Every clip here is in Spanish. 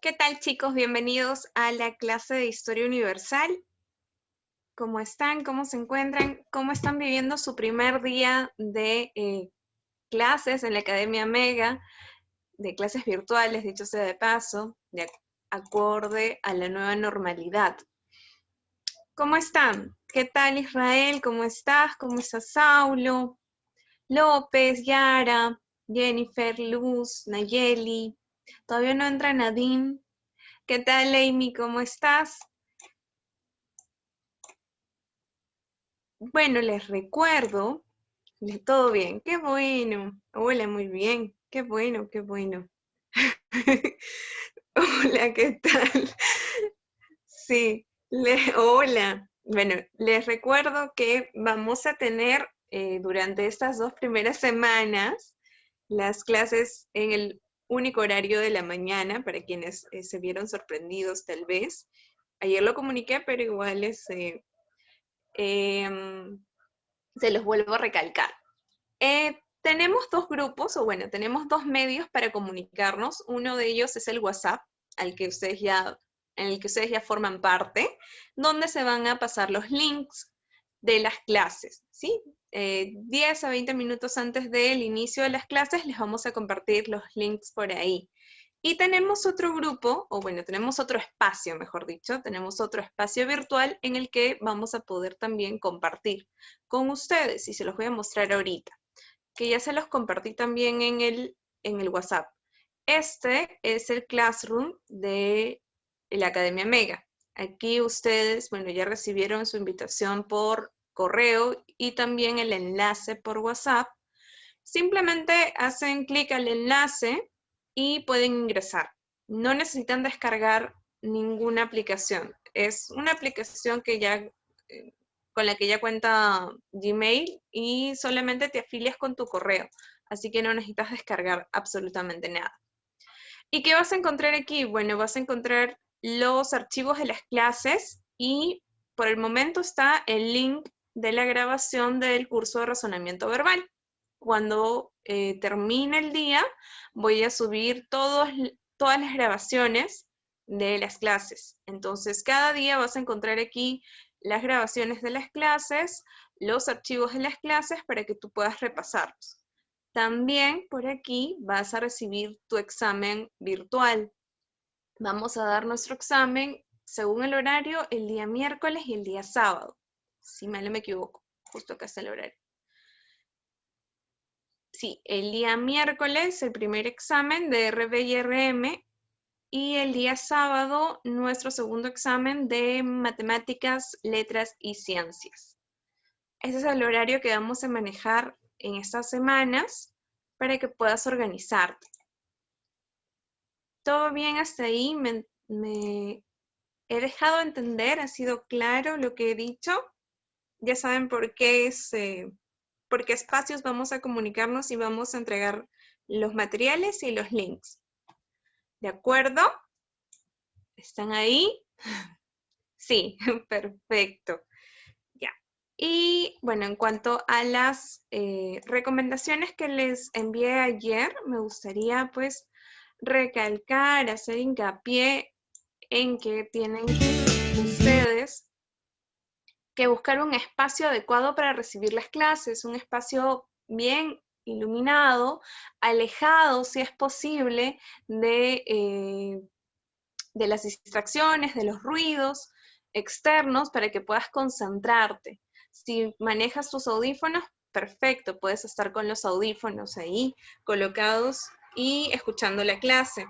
¿Qué tal, chicos? Bienvenidos a la clase de Historia Universal. ¿Cómo están? ¿Cómo se encuentran? ¿Cómo están viviendo su primer día de clases en la Academia Mega, de clases virtuales, dicho sea de paso, de acorde a la nueva normalidad? ¿Cómo están? ¿Qué tal, Israel? ¿Cómo estás? ¿Cómo está Saulo? López, Yara, Jennifer, Luz, Nayeli. Todavía no entra Nadine. ¿Qué tal, Amy? ¿Cómo estás? Bueno, les recuerdo, todo bien, qué bueno. Hola, muy bien, qué bueno, qué bueno. Hola, ¿qué tal? Sí, hola. Bueno, les recuerdo que vamos a tener durante estas 2 primeras semanas las clases en el único horario de la mañana, para quienes se vieron sorprendidos tal vez. Ayer lo comuniqué, pero igual em, se los vuelvo a recalcar. Tenemos dos grupos, o bueno, tenemos dos medios para comunicarnos. Uno de ellos es el WhatsApp, en el que ustedes ya forman parte, donde se van a pasar los links de las clases, ¿sí? 10 a 20 minutos antes del inicio de las clases les vamos a compartir los links por ahí. Y tenemos otro grupo, o bueno, tenemos otro espacio, mejor dicho, tenemos otro espacio virtual en el que vamos a poder también compartir con ustedes, y se los voy a mostrar ahorita, que ya se los compartí también en el WhatsApp. Este es el Classroom de la Academia Mega. Aquí ustedes, bueno, ya recibieron su invitación por correo y también el enlace por WhatsApp. Simplemente hacen clic al enlace y pueden ingresar. No necesitan descargar ninguna aplicación. Es una aplicación que con la que ya cuenta Gmail y solamente te afilias con tu correo. Así que no necesitas descargar absolutamente nada. ¿Y qué vas a encontrar aquí? Bueno, vas a encontrar los archivos de las clases y por el momento está el link de la grabación del curso de razonamiento verbal. Cuando termine el día, voy a subir todas las grabaciones de las clases. Entonces, cada día vas a encontrar aquí las grabaciones de las clases, los archivos de las clases para que tú puedas repasarlos. También por aquí vas a recibir tu examen virtual. Vamos a dar nuestro examen según el horario el día miércoles y el día sábado. Si mal no me equivoco, justo acá está el horario. Sí, el día miércoles el primer examen de RB y RM y el día sábado nuestro segundo examen de matemáticas, letras y ciencias. Ese es el horario que vamos a manejar en estas semanas para que puedas organizarte. ¿Todo bien hasta ahí? ¿Me he dejado entender? ¿Ha sido claro lo que he dicho? Ya saben por qué espacios vamos a comunicarnos y vamos a entregar los materiales y los links. ¿De acuerdo? ¿Están ahí? Sí, perfecto. Ya. Y bueno, en cuanto a las recomendaciones que les envié ayer, me gustaría pues recalcar, hacer hincapié en que tienen ustedes que buscar un espacio adecuado para recibir las clases, un espacio bien iluminado, alejado, si es posible, de las distracciones, de los ruidos externos, para que puedas concentrarte. Si manejas tus audífonos, perfecto, puedes estar con los audífonos ahí colocados y escuchando la clase.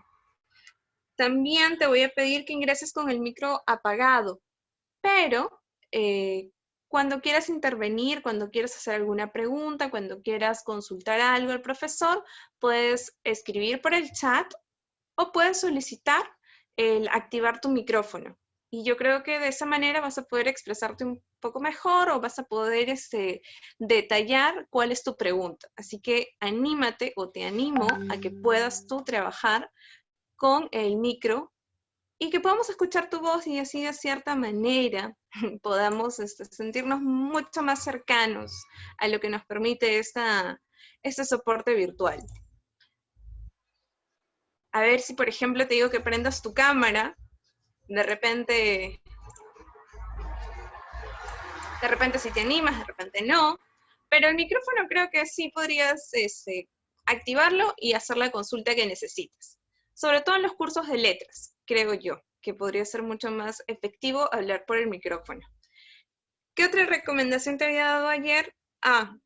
También te voy a pedir que ingreses con el micro apagado, pero cuando quieras intervenir, cuando quieras hacer alguna pregunta, cuando quieras consultar algo al profesor, puedes escribir por el chat o puedes solicitar el activar tu micrófono. Y yo creo que de esa manera vas a poder expresarte un poco mejor o vas a poder detallar cuál es tu pregunta. Así que anímate o te animo a que puedas tú trabajar con el micro y que podamos escuchar tu voz y así de cierta manera podamos sentirnos mucho más cercanos a lo que nos permite este soporte virtual. A ver si, por ejemplo, te digo que prendas tu cámara, de repente si te animas, de repente no, pero el micrófono creo que sí podrías activarlo y hacer la consulta que necesitas. Sobre todo en los cursos de letras, creo yo, que podría ser mucho más efectivo hablar por el micrófono. ¿Qué otra recomendación te había dado ayer?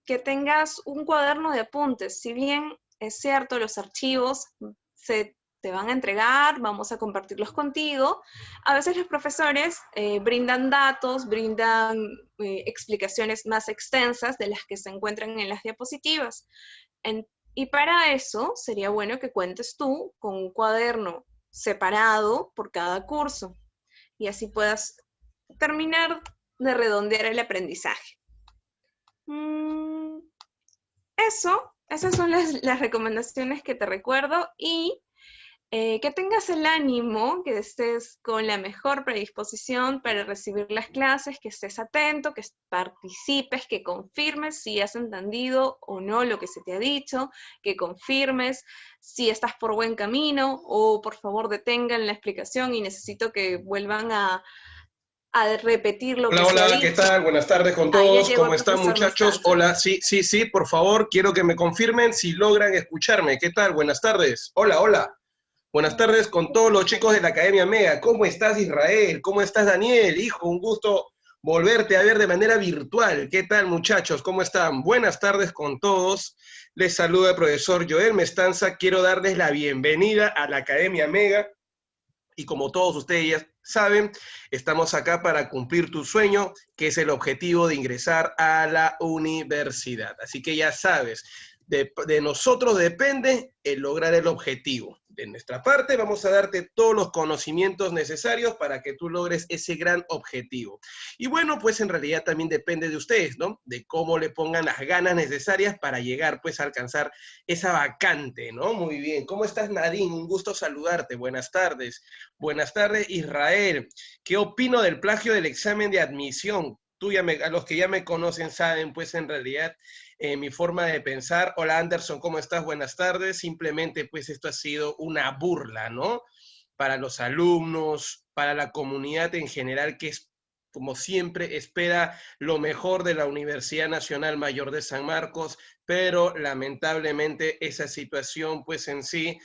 Que tengas un cuaderno de apuntes. Si bien es cierto, los archivos se te van a entregar, vamos a compartirlos contigo. A veces los profesores brindan datos, brindan explicaciones más extensas de las que se encuentran en las diapositivas. Y para eso sería bueno que cuentes tú con un cuaderno separado por cada curso y así puedas terminar de redondear el aprendizaje. Esas son las recomendaciones que te recuerdo y que tengas el ánimo, que estés con la mejor predisposición para recibir las clases, que estés atento, que participes, que confirmes si has entendido o no lo que se te ha dicho, que confirmes si estás por buen camino o por favor detengan la explicación y necesito que vuelvan a repetir lo Hola, que se ha hola, ¿qué dicho. tal? Buenas tardes con Ya todos. llegó ¿Cómo el están, profesor muchachos? Mestanza. Hola, sí, por favor, quiero que me confirmen si logran escucharme. ¿Qué tal? Buenas tardes. Hola, hola. Buenas tardes con todos los chicos de la Academia Mega. ¿Cómo estás, Israel? ¿Cómo estás, Daniel? Hijo, un gusto volverte a ver de manera virtual. ¿Qué tal, muchachos? ¿Cómo están? Buenas tardes con todos. Les saluda el profesor Joel Mestanza. Quiero darles la bienvenida a la Academia Mega. Y como todos ustedes ya saben, estamos acá para cumplir tu sueño, que es el objetivo de ingresar a la universidad. Así que ya sabes, de nosotros depende el lograr el objetivo. De nuestra parte vamos a darte todos los conocimientos necesarios para que tú logres ese gran objetivo. Y bueno, pues en realidad también depende de ustedes, ¿no? De cómo le pongan las ganas necesarias para llegar pues a alcanzar esa vacante, ¿no? Muy bien. ¿Cómo estás, Nadine? Un gusto saludarte. Buenas tardes. Buenas tardes, Israel. ¿Qué opino del plagio del examen de admisión? A los que ya me conocen saben, pues en realidad, mi forma de pensar. Hola, Anderson, ¿cómo estás? Buenas tardes. Simplemente, pues esto ha sido una burla, ¿no? Para los alumnos, para la comunidad en general, que es, como siempre, espera lo mejor de la Universidad Nacional Mayor de San Marcos, pero lamentablemente esa situación, pues en sí,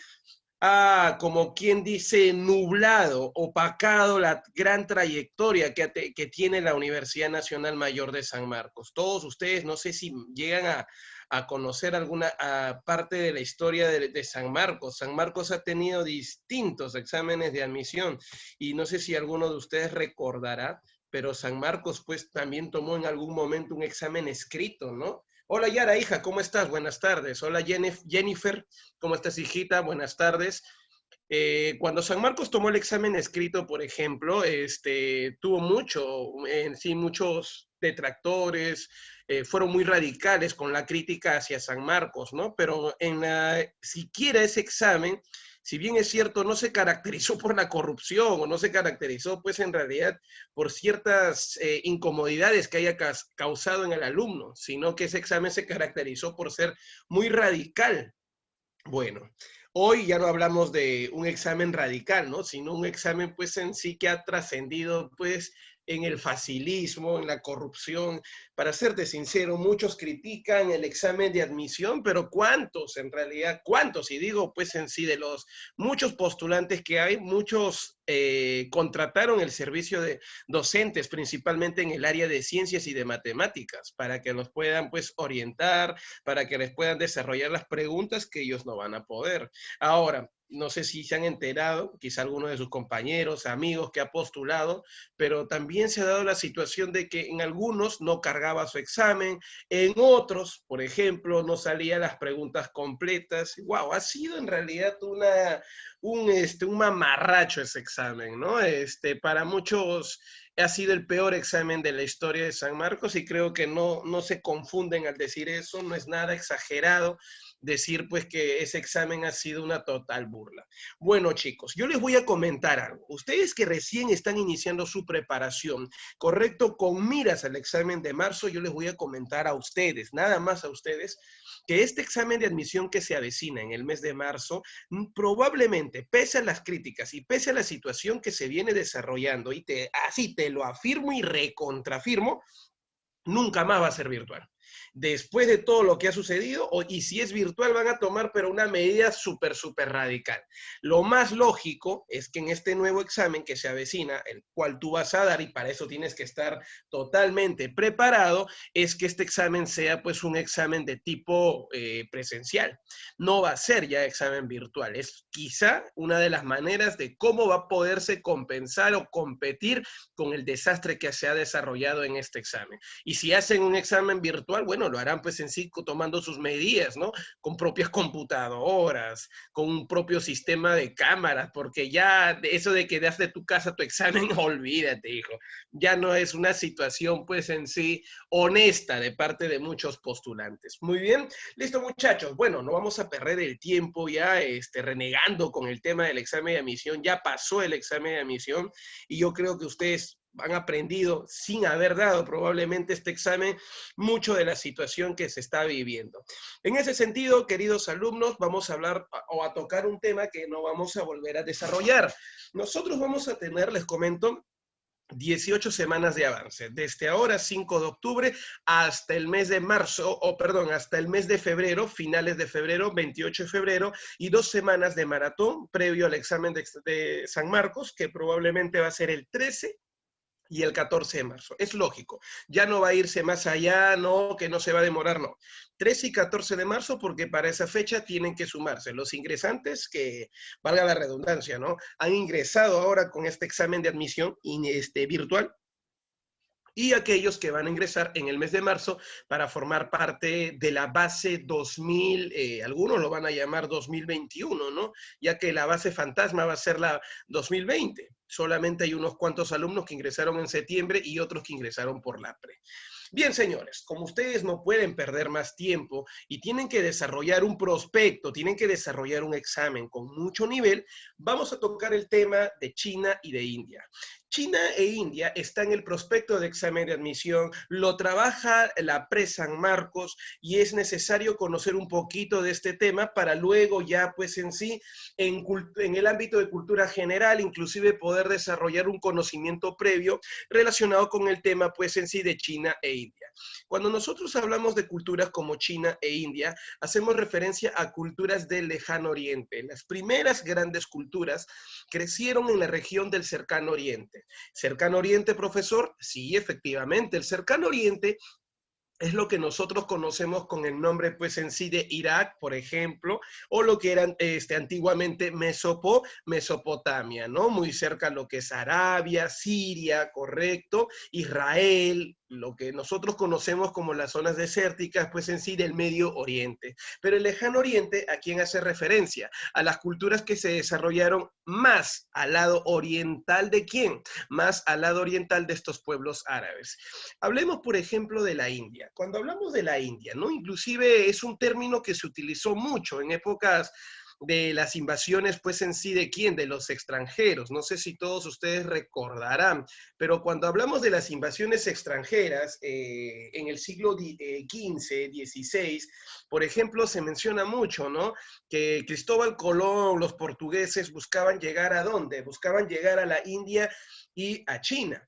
como quien dice, nublado, opacado la gran trayectoria que tiene la Universidad Nacional Mayor de San Marcos. Todos ustedes, no sé si llegan a conocer alguna parte de la historia de San Marcos. San Marcos ha tenido distintos exámenes de admisión y no sé si alguno de ustedes recordará, pero San Marcos pues también tomó en algún momento un examen escrito, ¿no? Hola Yara, hija, ¿cómo estás? Buenas tardes. Hola Jennifer, ¿cómo estás, hijita? Buenas tardes. Cuando San Marcos tomó el examen escrito, por ejemplo, tuvo muchos detractores, fueron muy radicales con la crítica hacia San Marcos, ¿no? Pero siquiera ese examen, si bien es cierto, no se caracterizó por la corrupción o no se caracterizó, pues en realidad, por ciertas incomodidades que haya causado en el alumno, sino que ese examen se caracterizó por ser muy radical. Bueno, hoy ya no hablamos de un examen radical, ¿no? Sino un examen, pues, en sí que ha trascendido, pues, en el facilismo, en la corrupción. Para serte sincero, muchos critican el examen de admisión, pero ¿cuántos en realidad? ¿Cuántos? Y digo, pues, en sí, de los muchos postulantes que hay, muchos contrataron el servicio de docentes, principalmente en el área de ciencias y de matemáticas, para que los puedan, pues, orientar, para que les puedan desarrollar las preguntas que ellos no van a poder. Ahora, no sé si se han enterado, quizá alguno de sus compañeros, amigos que ha postulado, pero también se ha dado la situación de que en algunos no cargaba su examen, en otros, por ejemplo, no salían las preguntas completas. Wow, ha sido en realidad un mamarracho ese examen, ¿no? Para muchos ha sido el peor examen de la historia de San Marcos y creo que no se confunden al decir eso, no es nada exagerado. decir pues que ese examen ha sido una total burla. Bueno, chicos, yo les voy a comentar algo. Ustedes que recién están iniciando su preparación, correcto, con miras al examen de marzo, yo les voy a comentar a ustedes, nada más a ustedes, que este examen de admisión que se avecina en el mes de marzo, probablemente, pese a las críticas y pese a la situación que se viene desarrollando, y así te lo afirmo y recontrafirmo, nunca más va a ser virtual. Después de todo lo que ha sucedido, y si es virtual, van a tomar pero una medida súper radical. Lo más lógico es que en este nuevo examen que se avecina, el cual tú vas a dar, y para eso tienes que estar totalmente preparado, es que este examen sea pues un examen de tipo presencial. No va a ser ya examen virtual. Es quizá una de las maneras de cómo va a poderse compensar o competir con el desastre que se ha desarrollado en este examen. Y si hacen un examen virtual, bueno, lo harán pues en sí tomando sus medidas, ¿no? Con propias computadoras, con un propio sistema de cámaras, porque ya eso de que das de tu casa tu examen, olvídate, hijo. Ya no es una situación pues en sí honesta de parte de muchos postulantes. Muy bien, listo muchachos. Bueno, no vamos a perder el tiempo ya renegando con el tema del examen de admisión. Ya pasó el examen de admisión y yo creo que ustedes han aprendido sin haber dado probablemente este examen mucho de la situación que se está viviendo. En ese sentido, queridos alumnos, vamos a hablar o a tocar un tema que no vamos a volver a desarrollar. Nosotros vamos a tener, les comento, 18 semanas de avance, desde ahora 5 de octubre hasta el mes de marzo, hasta el mes de febrero, finales de febrero, 28 de febrero, y 2 semanas de maratón previo al examen de San Marcos, que probablemente va a ser el 13 y el 14 de marzo. Es lógico, ya no va a irse más allá, no, que no se va a demorar, no. 13 y 14 de marzo, porque para esa fecha tienen que sumarse los ingresantes, que valga la redundancia, ¿no? Han ingresado ahora con este examen de admisión virtual, y aquellos que van a ingresar en el mes de marzo para formar parte de la base 2000, algunos lo van a llamar 2021, ¿no? Ya que la base fantasma va a ser la 2020. Solamente hay unos cuantos alumnos que ingresaron en septiembre y otros que ingresaron por la pre. Bien, señores, como ustedes no pueden perder más tiempo y tienen que desarrollar un prospecto, tienen que desarrollar un examen con mucho nivel, vamos a tocar el tema de China y de India. China e India están en el prospecto de examen de admisión, lo trabaja la pre-San Marcos y es necesario conocer un poquito de este tema para luego ya pues en sí, en el ámbito de cultura general, inclusive poder desarrollar un conocimiento previo relacionado con el tema pues en sí de China e India. Cuando nosotros hablamos de culturas como China e India, hacemos referencia a culturas del lejano oriente. Las primeras grandes culturas crecieron en la región del cercano oriente. ¿Cercano Oriente, profesor? Sí, efectivamente. El cercano Oriente es lo que nosotros conocemos con el nombre, pues, en sí de Irak, por ejemplo, o lo que eran antiguamente Mesopotamia, ¿no? Muy cerca a lo que es Arabia, Siria, correcto, Israel, lo que nosotros conocemos como las zonas desérticas, pues en sí del Medio Oriente. Pero el lejano Oriente, ¿a quién hace referencia? A las culturas que se desarrollaron más al lado oriental de quién, más al lado oriental de estos pueblos árabes. Hablemos, por ejemplo, de la India. Cuando hablamos de la India, ¿no? Inclusive es un término que se utilizó mucho en épocas de las invasiones, pues en sí, ¿de quién? De los extranjeros. No sé si todos ustedes recordarán, pero cuando hablamos de las invasiones extranjeras, en el siglo XV, XVI, por ejemplo, se menciona mucho, ¿no? Que Cristóbal Colón, los portugueses buscaban llegar ¿a dónde? Buscaban llegar a la India y a China.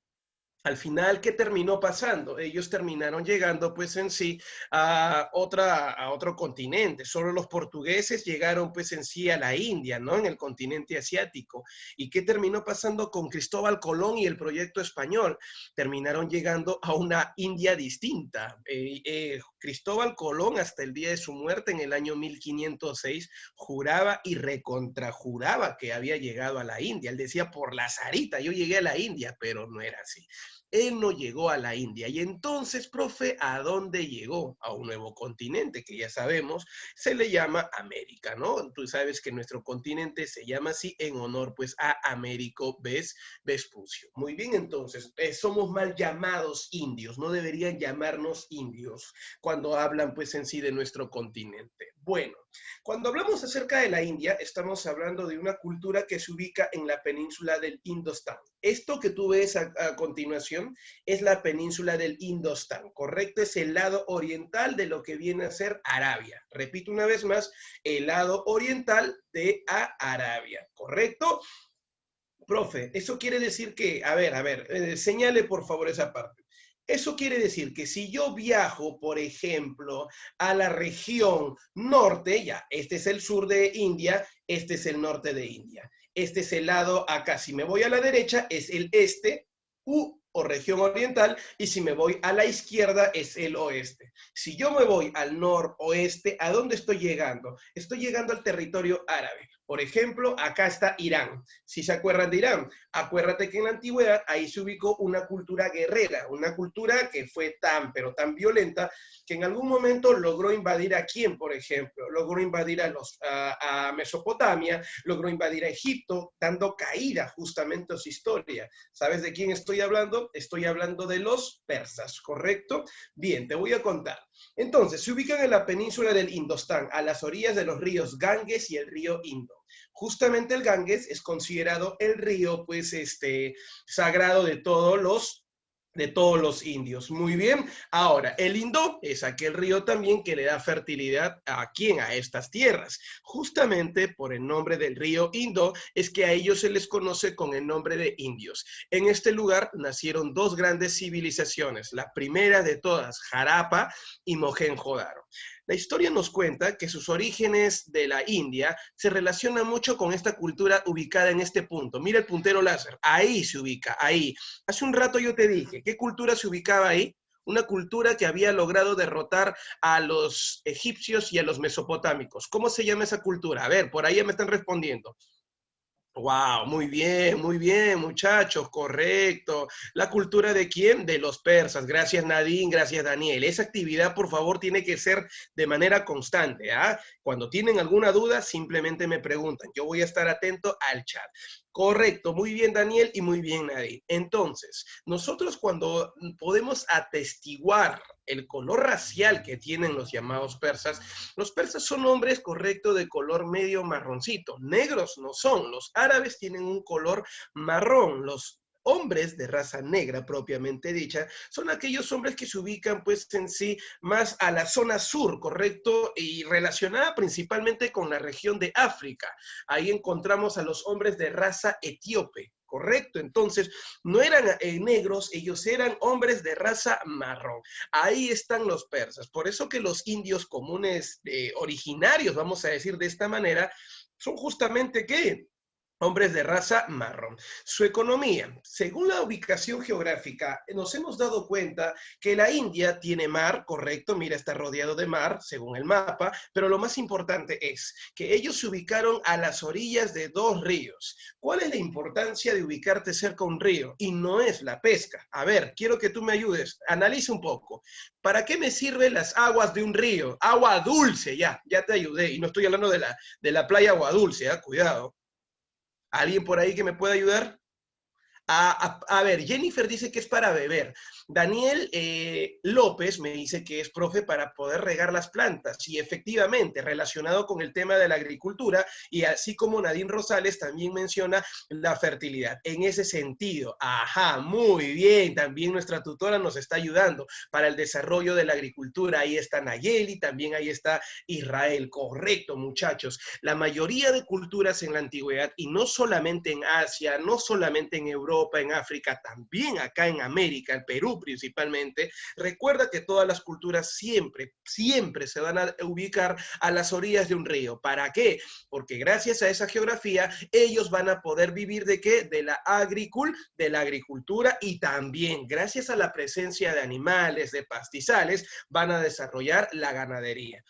Al final, ¿qué terminó pasando? Ellos terminaron llegando, pues en sí, a otro continente. Solo los portugueses llegaron, pues en sí, a la India, ¿no? En el continente asiático. ¿Y qué terminó pasando con Cristóbal Colón y el proyecto español? Terminaron llegando a una India distinta. Cristóbal Colón, hasta el día de su muerte, en el año 1506, juraba y recontrajuraba que había llegado a la India. Él decía, por la zarita, yo llegué a la India, pero no era así. Él no llegó a la India. Y entonces, profe, ¿a dónde llegó? A un nuevo continente que ya sabemos, se le llama América, ¿no? Tú sabes que nuestro continente se llama así en honor, pues, a Américo Vespucio. Muy bien, entonces, somos mal llamados indios, no deberían llamarnos indios cuando hablan, pues, en sí de nuestro continente. Bueno, cuando hablamos acerca de la India, estamos hablando de una cultura que se ubica en la península del Indostán. Esto que tú ves a continuación es la península del Indostán, ¿correcto? Es el lado oriental de lo que viene a ser Arabia. Repito una vez más, el lado oriental de Arabia, ¿correcto? Profe, eso quiere decir que, señale por favor esa parte. Eso quiere decir que si yo viajo, por ejemplo, a la región norte, ya, este es el sur de India, este es el norte de India. Este es el lado acá. Si me voy a la derecha, es el este, o región oriental, y si me voy a la izquierda, es el oeste. Si yo me voy al noroeste, ¿a dónde estoy llegando? Estoy llegando al territorio árabe. Por ejemplo, acá está Irán. Si se acuerdan de Irán, acuérdate que en la antigüedad ahí se ubicó una cultura guerrera, una cultura que fue tan, pero tan violenta, que en algún momento logró invadir a quién, por ejemplo, logró invadir a Mesopotamia, logró invadir a Egipto, dando caída justamente a su historia. ¿Sabes de quién estoy hablando? Estoy hablando de los persas, ¿correcto? Bien, te voy a contar. Entonces, se ubican en la península del Indostán, a las orillas de los ríos Ganges y el río Indo. Justamente el Ganges es considerado el río, pues, sagrado de todos los indios. Muy bien. Ahora, el Indo es aquel río también que le da fertilidad a quién, a estas tierras. Justamente por el nombre del río Indo es que a ellos se les conoce con el nombre de indios. En este lugar nacieron dos grandes civilizaciones. La primera de todas, Harappa y Mohenjo-Daro. La historia nos cuenta que sus orígenes de la India se relacionan mucho con esta cultura ubicada en este punto. Mira el puntero láser, ahí se ubica, ahí. Hace un rato yo te dije, ¿qué cultura se ubicaba ahí? Una cultura que había logrado derrotar a los egipcios y a los mesopotámicos. ¿Cómo se llama esa cultura? A ver, por ahí ya me están respondiendo. Wow, muy bien, muchachos, correcto. ¿La cultura de quién? De los persas. Gracias, Nadine, gracias, Daniel. Esa actividad, por favor, tiene que ser de manera constante, ¿ah? Cuando tienen alguna duda, simplemente me preguntan. Yo voy a estar atento al chat. Correcto, muy bien, Daniel, y muy bien, Nadine. Entonces, nosotros cuando podemos atestiguar el color racial que tienen los llamados persas, los persas son hombres, correcto, de color medio marroncito. Negros no son. Los árabes tienen un color marrón. Los hombres de raza negra propiamente dicha son aquellos hombres que se ubican pues en sí más a la zona sur, correcto, y relacionada principalmente con la región de África. Ahí encontramos a los hombres de raza etíope. Correcto, entonces no eran negros, ellos eran hombres de raza marrón. Ahí están los persas. Por eso que los indios comunes originarios, vamos a decir de esta manera, son justamente ¿qué? Hombres de raza marrón. Su economía, según la ubicación geográfica, nos hemos dado cuenta que la India tiene mar, correcto, mira, está rodeado de mar, según el mapa, pero lo más importante es que ellos se ubicaron a las orillas de dos ríos. ¿Cuál es la importancia de ubicarte cerca a un río? Y no es la pesca. A ver, quiero que tú me ayudes, analiza un poco. ¿Para qué me sirven las aguas de un río? Agua dulce, ya te ayudé, y no estoy hablando de la playa Agua Dulce, cuidado. ¿Alguien por ahí que me pueda ayudar? A ver, Jennifer dice que es para beber. Daniel López me dice que es profe para poder regar las plantas. Y efectivamente, relacionado con el tema de la agricultura, y así como Nadine Rosales también menciona la fertilidad. En ese sentido, ajá, muy bien. También nuestra tutora nos está ayudando para el desarrollo de la agricultura. Ahí está Nayeli, también ahí está Israel. Correcto, muchachos. La mayoría de culturas en la antigüedad, y no solamente en Asia, no solamente en Europa, en África, también acá en América, el Perú principalmente, recuerda que todas las culturas siempre se van a ubicar a las orillas de un río. ¿Para qué? Porque gracias a esa geografía, ellos van a poder vivir ¿de qué? De la agricultura, y también gracias a la presencia de animales, de pastizales, van a desarrollar la ganadería.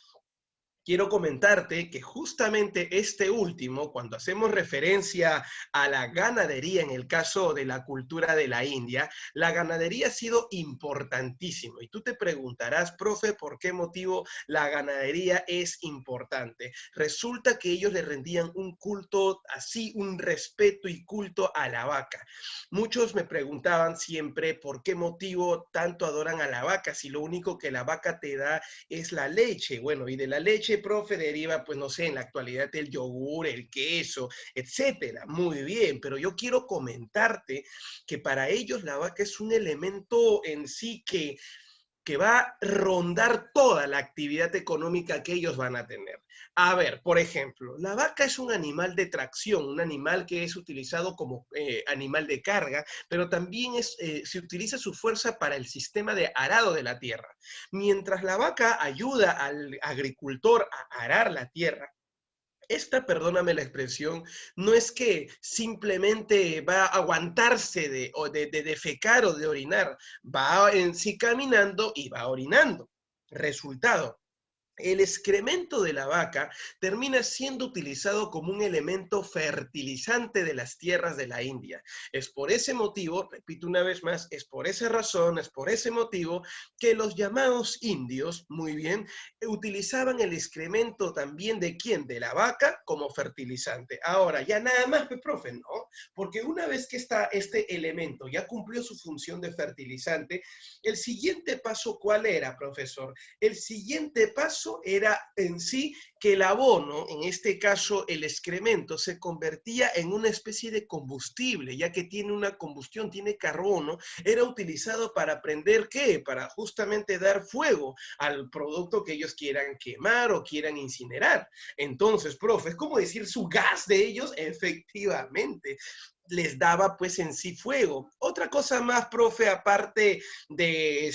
Quiero comentarte que justamente este último, cuando hacemos referencia a la ganadería en el caso de la cultura de la India, la ganadería ha sido importantísimo. Y tú te preguntarás, profe, ¿por qué motivo la ganadería es importante? Resulta que ellos le rendían un culto así, un respeto y culto a la vaca. Muchos me preguntaban siempre por qué motivo tanto adoran a la vaca, si lo único que la vaca te da es la leche. Bueno, y de la leche leche, profe, deriva, pues no sé, en la actualidad el yogur, el queso, etcétera. Muy bien, pero yo quiero comentarte que para ellos la vaca es un elemento en sí que va a rondar toda la actividad económica que ellos van a tener. A ver, por ejemplo, la vaca es un animal de tracción, un animal que es utilizado como animal de carga, pero también se utiliza su fuerza para el sistema de arado de la tierra. Mientras la vaca ayuda al agricultor a arar la tierra, esta, perdóname la expresión, no es que simplemente va a aguantarse de defecar o de orinar, va en sí caminando y va orinando. Resultado, el excremento de la vaca termina siendo utilizado como un elemento fertilizante de las tierras de la India. Es por ese motivo, repito una vez más, es por esa razón, es por ese motivo que los llamados indios, muy bien, utilizaban el excremento también de ¿quién? De la vaca como fertilizante. Ahora, ya nada más, profe, ¿no? Porque una vez que este elemento ya cumplió su función de fertilizante, el siguiente paso, ¿cuál era, profesor? El siguiente paso era en sí que el abono, en este caso el excremento, se convertía en una especie de combustible, ya que tiene una combustión, tiene carbono, era utilizado para prender, ¿qué? Para justamente dar fuego al producto que ellos quieran quemar o quieran incinerar. Entonces, profe, ¿es como decir su gas de ellos? Efectivamente les daba pues en sí fuego. Otra cosa más, profe, aparte de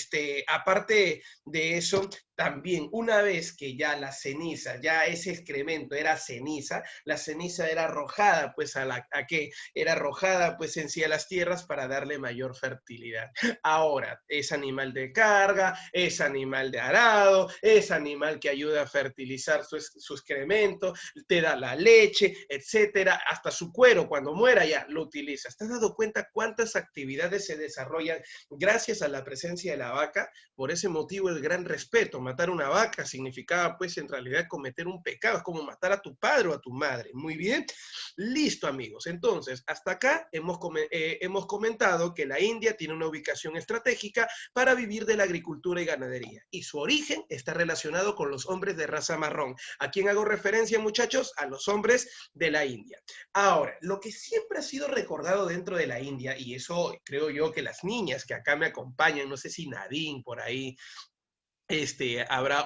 eso, también una vez que ya la ceniza, ya ese excremento era ceniza, la ceniza era arrojada pues ¿a qué? Era arrojada pues en sí a las tierras para darle mayor fertilidad. Ahora, es animal de carga, es animal de arado, es animal que ayuda a fertilizar su excremento, te da la leche, etcétera, hasta su cuero cuando muera ya lo utilizas. ¿Te has dado cuenta cuántas actividades se desarrollan gracias a la presencia de la vaca? Por ese motivo el gran respeto. Matar una vaca significaba pues en realidad cometer un pecado, es como matar a tu padre o a tu madre. Muy bien, listo amigos. Entonces, hasta acá hemos comentado que la India tiene una ubicación estratégica para vivir de la agricultura y ganadería. Y su origen está relacionado con los hombres de raza marrón. ¿A quién hago referencia, muchachos? A los hombres de la India. Ahora, lo que siempre ha sido recordado dentro de la India, y eso creo yo que las niñas que acá me acompañan, no sé si Nadine por ahí,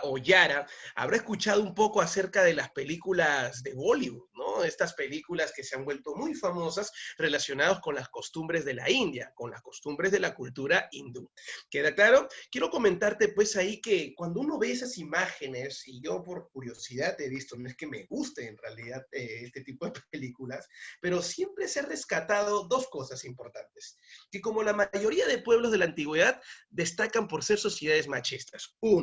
o Yara, habrá escuchado un poco acerca de las películas de Bollywood, ¿no? Estas películas que se han vuelto muy famosas relacionadas con las costumbres de la India, con las costumbres de la cultura hindú. ¿Queda claro? Quiero comentarte pues ahí que cuando uno ve esas imágenes, y yo por curiosidad he visto, no es que me guste en realidad este tipo de películas, pero siempre se han rescatado dos cosas importantes, que como la mayoría de pueblos de la antigüedad destacan por ser sociedades machistas. Uno.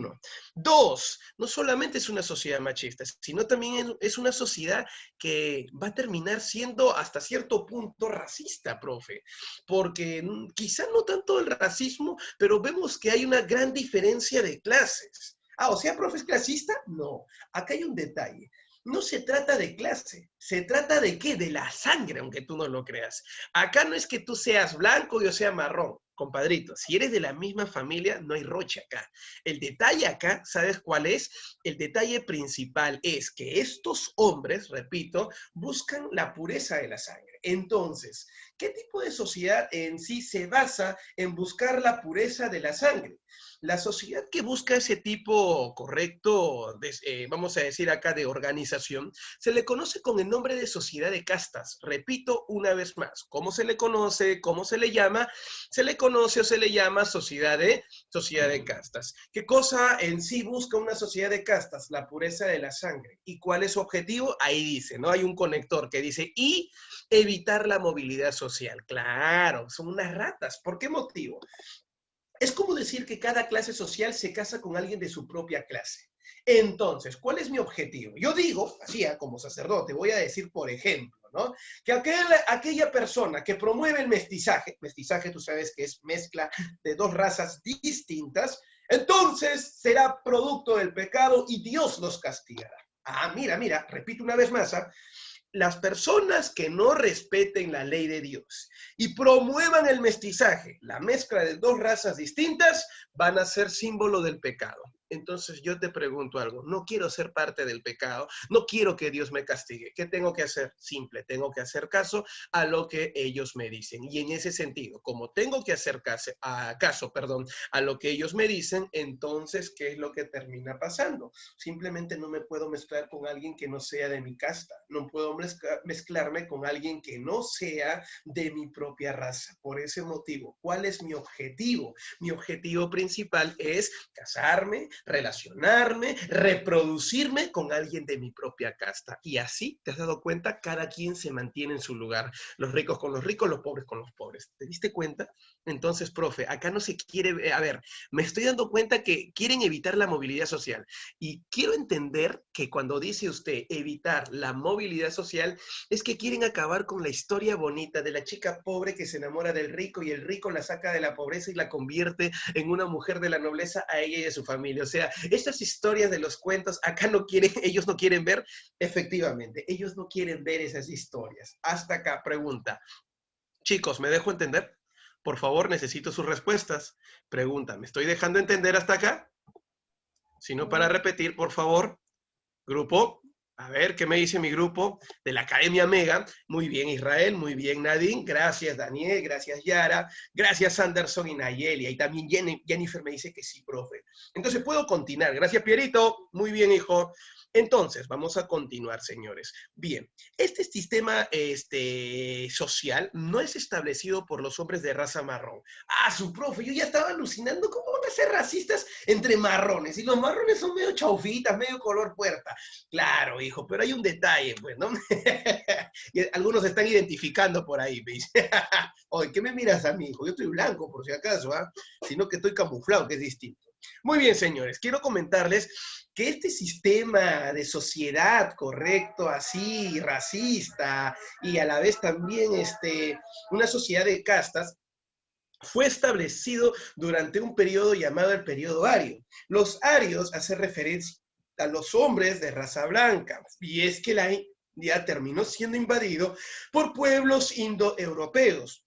Dos, no solamente es una sociedad machista, sino también es una sociedad que va a terminar siendo hasta cierto punto racista, profe, porque quizá no tanto el racismo, pero vemos que hay una gran diferencia de clases. Ah, o sea, profe, ¿es clasista? No, acá hay un detalle. No se trata de clase, se trata de qué, de la sangre, aunque tú no lo creas. Acá no es que tú seas blanco y yo sea marrón, compadrito. Si eres de la misma familia, no hay roche acá. El detalle acá, ¿sabes cuál es? El detalle principal es que estos hombres, repito, buscan la pureza de la sangre. Entonces, ¿qué tipo de sociedad en sí se basa en buscar la pureza de la sangre? La sociedad que busca ese tipo correcto, vamos a decir acá, de organización, se le conoce con el nombre de sociedad de castas. Repito una vez más, ¿cómo se le conoce? ¿Cómo se le llama? Se le conoce o se le llama sociedad de castas. ¿Qué cosa en sí busca una sociedad de castas? La pureza de la sangre. ¿Y cuál es su objetivo? Ahí dice, ¿no? Hay un conector que dice, y evitar la movilidad social. Claro, son unas ratas. ¿Por qué motivo? Es como decir que cada clase social se casa con alguien de su propia clase. Entonces, ¿cuál es mi objetivo? Yo digo, así como sacerdote, voy a decir, por ejemplo, ¿no? Que aquella persona que promueve el mestizaje tú sabes que es mezcla de dos razas distintas, entonces será producto del pecado y Dios los castigará. Ah, mira, repito una vez más, ¿ah? Las personas que no respeten la ley de Dios y promuevan el mestizaje, la mezcla de dos razas distintas, van a ser símbolo del pecado. Entonces yo te pregunto algo, no quiero ser parte del pecado, no quiero que Dios me castigue. ¿Qué tengo que hacer? Simple, tengo que hacer caso a lo que ellos me dicen. Y en ese sentido, como tengo que hacer caso, a lo que ellos me dicen, entonces, ¿qué es lo que termina pasando? Simplemente no me puedo mezclar con alguien que no sea de mi casta, no puedo mezclarme con alguien que no sea de mi propia raza. Por ese motivo, ¿cuál es mi objetivo? Mi objetivo principal es casarme, relacionarme, reproducirme con alguien de mi propia casta. Y así, ¿te has dado cuenta? Cada quien se mantiene en su lugar. Los ricos con los ricos, los pobres con los pobres. ¿Te diste cuenta? Entonces, profe, acá no se quiere... A ver, me estoy dando cuenta que quieren evitar la movilidad social. Y quiero entender que cuando dice usted evitar la movilidad social, es que quieren acabar con la historia bonita de la chica pobre que se enamora del rico y el rico la saca de la pobreza y la convierte en una mujer de la nobleza a ella y a su familia. O sea, estas historias de los cuentos acá no quieren, ellos no quieren ver, efectivamente, ellos no quieren ver esas historias. Hasta acá, pregunta. Chicos, ¿me dejo entender? Por favor, necesito sus respuestas. Pregunta, ¿me estoy dejando entender hasta acá? Si no, para repetir, por favor, grupo. A ver, ¿qué me dice mi grupo de la Academia Mega? Muy bien, Israel, muy bien, Nadine. Gracias, Daniel, gracias, Yara, gracias, Anderson y Nayeli. Y también Jennifer me dice que sí, profe. Entonces, puedo continuar. Gracias, Pierito. Muy bien, hijo. Entonces, vamos a continuar, señores. Bien, este sistema social no es establecido por los hombres de raza marrón. Ah, su profe, yo ya estaba alucinando. ¿Cómo van a ser racistas entre marrones? Y los marrones son medio chaufitas, medio color puerta. Claro, hijo, pero hay un detalle, pues, ¿no? Y algunos se están identificando por ahí, me dice. Oye, ¿qué me miras a mí, hijo? Yo estoy blanco, por si acaso, ¿ah? Sino que estoy camuflado, que es distinto. Muy bien, señores, quiero comentarles que este sistema de sociedad correcto, así, racista, y a la vez también una sociedad de castas, fue establecido durante un periodo llamado el periodo ario. Los arios hacen referencia a los hombres de raza blanca, y es que la India terminó siendo invadido por pueblos indoeuropeos.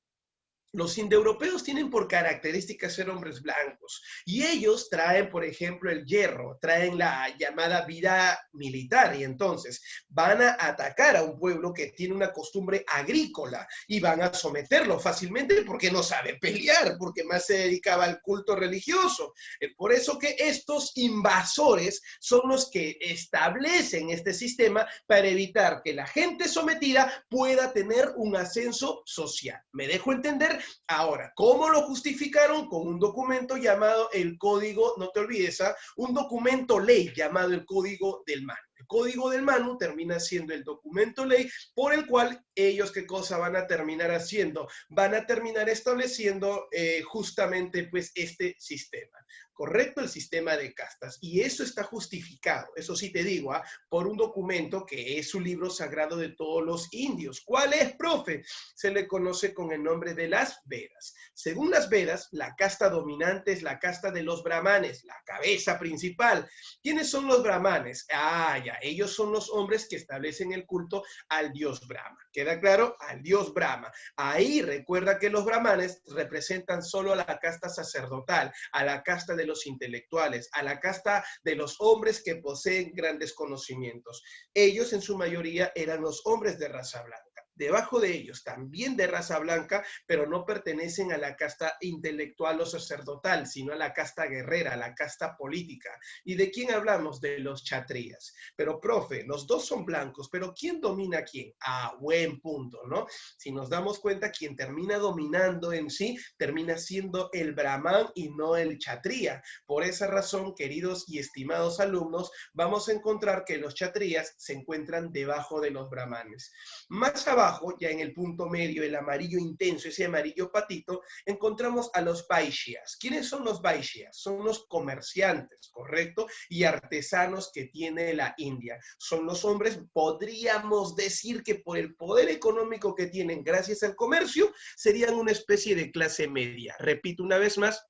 Los indoeuropeos tienen por característica ser hombres blancos y ellos traen, por ejemplo, el hierro, traen la llamada vida militar y entonces van a atacar a un pueblo que tiene una costumbre agrícola y van a someterlo fácilmente porque no sabe pelear, porque más se dedicaba al culto religioso. Por eso que estos invasores son los que establecen este sistema para evitar que la gente sometida pueda tener un ascenso social. ¿Me dejo entender? Ahora, ¿cómo lo justificaron? Con un documento llamado el Código, no te olvides, un documento ley llamado el Código del Manu. El Código del Manu termina siendo el documento ley por el cual ellos, ¿qué cosa van a terminar haciendo? Van a terminar estableciendo justamente pues este sistema. Correcto, el sistema de castas. Y eso está justificado, eso sí te digo, por un documento que es un libro sagrado de todos los indios. ¿Cuál es, profe? Se le conoce con el nombre de las Vedas. Según las Vedas, la casta dominante es la casta de los brahmanes, la cabeza principal. ¿Quiénes son los brahmanes? Ah, ya, ellos son los hombres que establecen el culto al dios Brahma. ¿Queda claro? Al dios Brahma. Ahí recuerda que los brahmanes representan solo a la casta sacerdotal, a la casta de los intelectuales, a la casta de los hombres que poseen grandes conocimientos. Ellos en su mayoría eran los hombres de raza blanca. Debajo de ellos, también de raza blanca, pero no pertenecen a la casta intelectual o sacerdotal, sino a la casta guerrera, a la casta política. ¿Y de quién hablamos? De los chatrías. Pero, profe, los dos son blancos, pero ¿quién domina a quién? Ah, buen punto, ¿no? Si nos damos cuenta, quien termina dominando en sí, termina siendo el brahman y no el chatría. Por esa razón, queridos y estimados alumnos, vamos a encontrar que los chatrías se encuentran debajo de los brahmanes. Más abajo, ya en el punto medio, el amarillo intenso, ese amarillo patito, encontramos a los vaishyas. ¿Quiénes son los vaishyas? Son los comerciantes, ¿correcto? Y artesanos que tiene la India. Son los hombres, podríamos decir que por el poder económico que tienen gracias al comercio, serían una especie de clase media. Repito una vez más,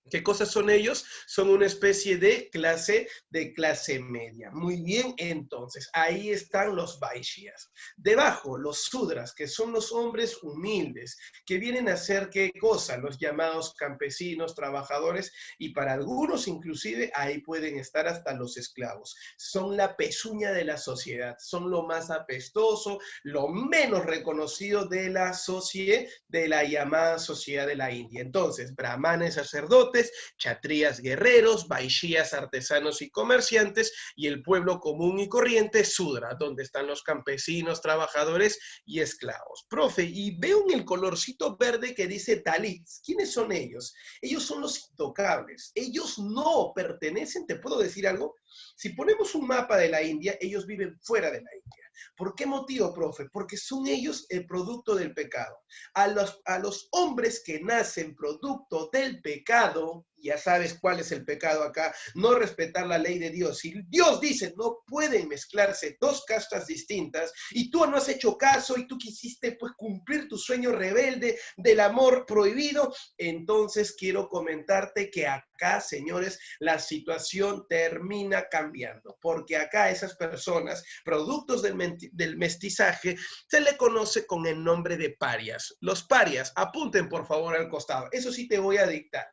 ¿Qué cosas son ellos? Son una especie de clase media. Muy bien, entonces, ahí están los Vaishyas. Debajo, los Sudras, que son los hombres humildes, que vienen a hacer ¿qué cosa? Los llamados campesinos, trabajadores, y para algunos inclusive ahí pueden estar hasta los esclavos. Son la pezuña de la sociedad, son lo más apestoso, lo menos reconocido de la sociedad, de la llamada sociedad de la India. Entonces, brahmanes, sacerdotes, chatrías guerreros, vaishyas artesanos y comerciantes, y el pueblo común y corriente Sudra, donde están los campesinos, trabajadores y esclavos. Profe, y veo en el colorcito verde que dice Dalits. ¿Quiénes son ellos? Ellos son los intocables. Ellos no pertenecen, ¿te puedo decir algo? Si ponemos un mapa de la India, ellos viven fuera de la India. ¿Por qué motivo, profe? Porque son ellos el producto del pecado. A los hombres que nacen producto del pecado, ya sabes cuál es el pecado acá, no respetar la ley de Dios. Si Dios dice no pueden mezclarse dos castas distintas y tú no has hecho caso y tú quisiste pues cumplir tu sueño rebelde del amor prohibido, entonces quiero comentarte que acá, señores, la situación termina cambiando, porque acá esas personas, productos del mestizaje, se le conoce con el nombre de parias. Los parias, apunten por favor al costado, eso sí te voy a dictar.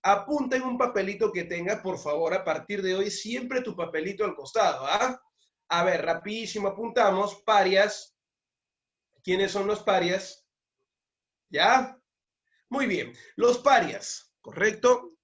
Apunta en un papelito que tengas, por favor, a partir de hoy, siempre tu papelito al costado, ¿ah? A ver, rapidísimo apuntamos, parias. ¿Quiénes son los parias? ¿Ya? Muy bien, los parias, ¿correcto?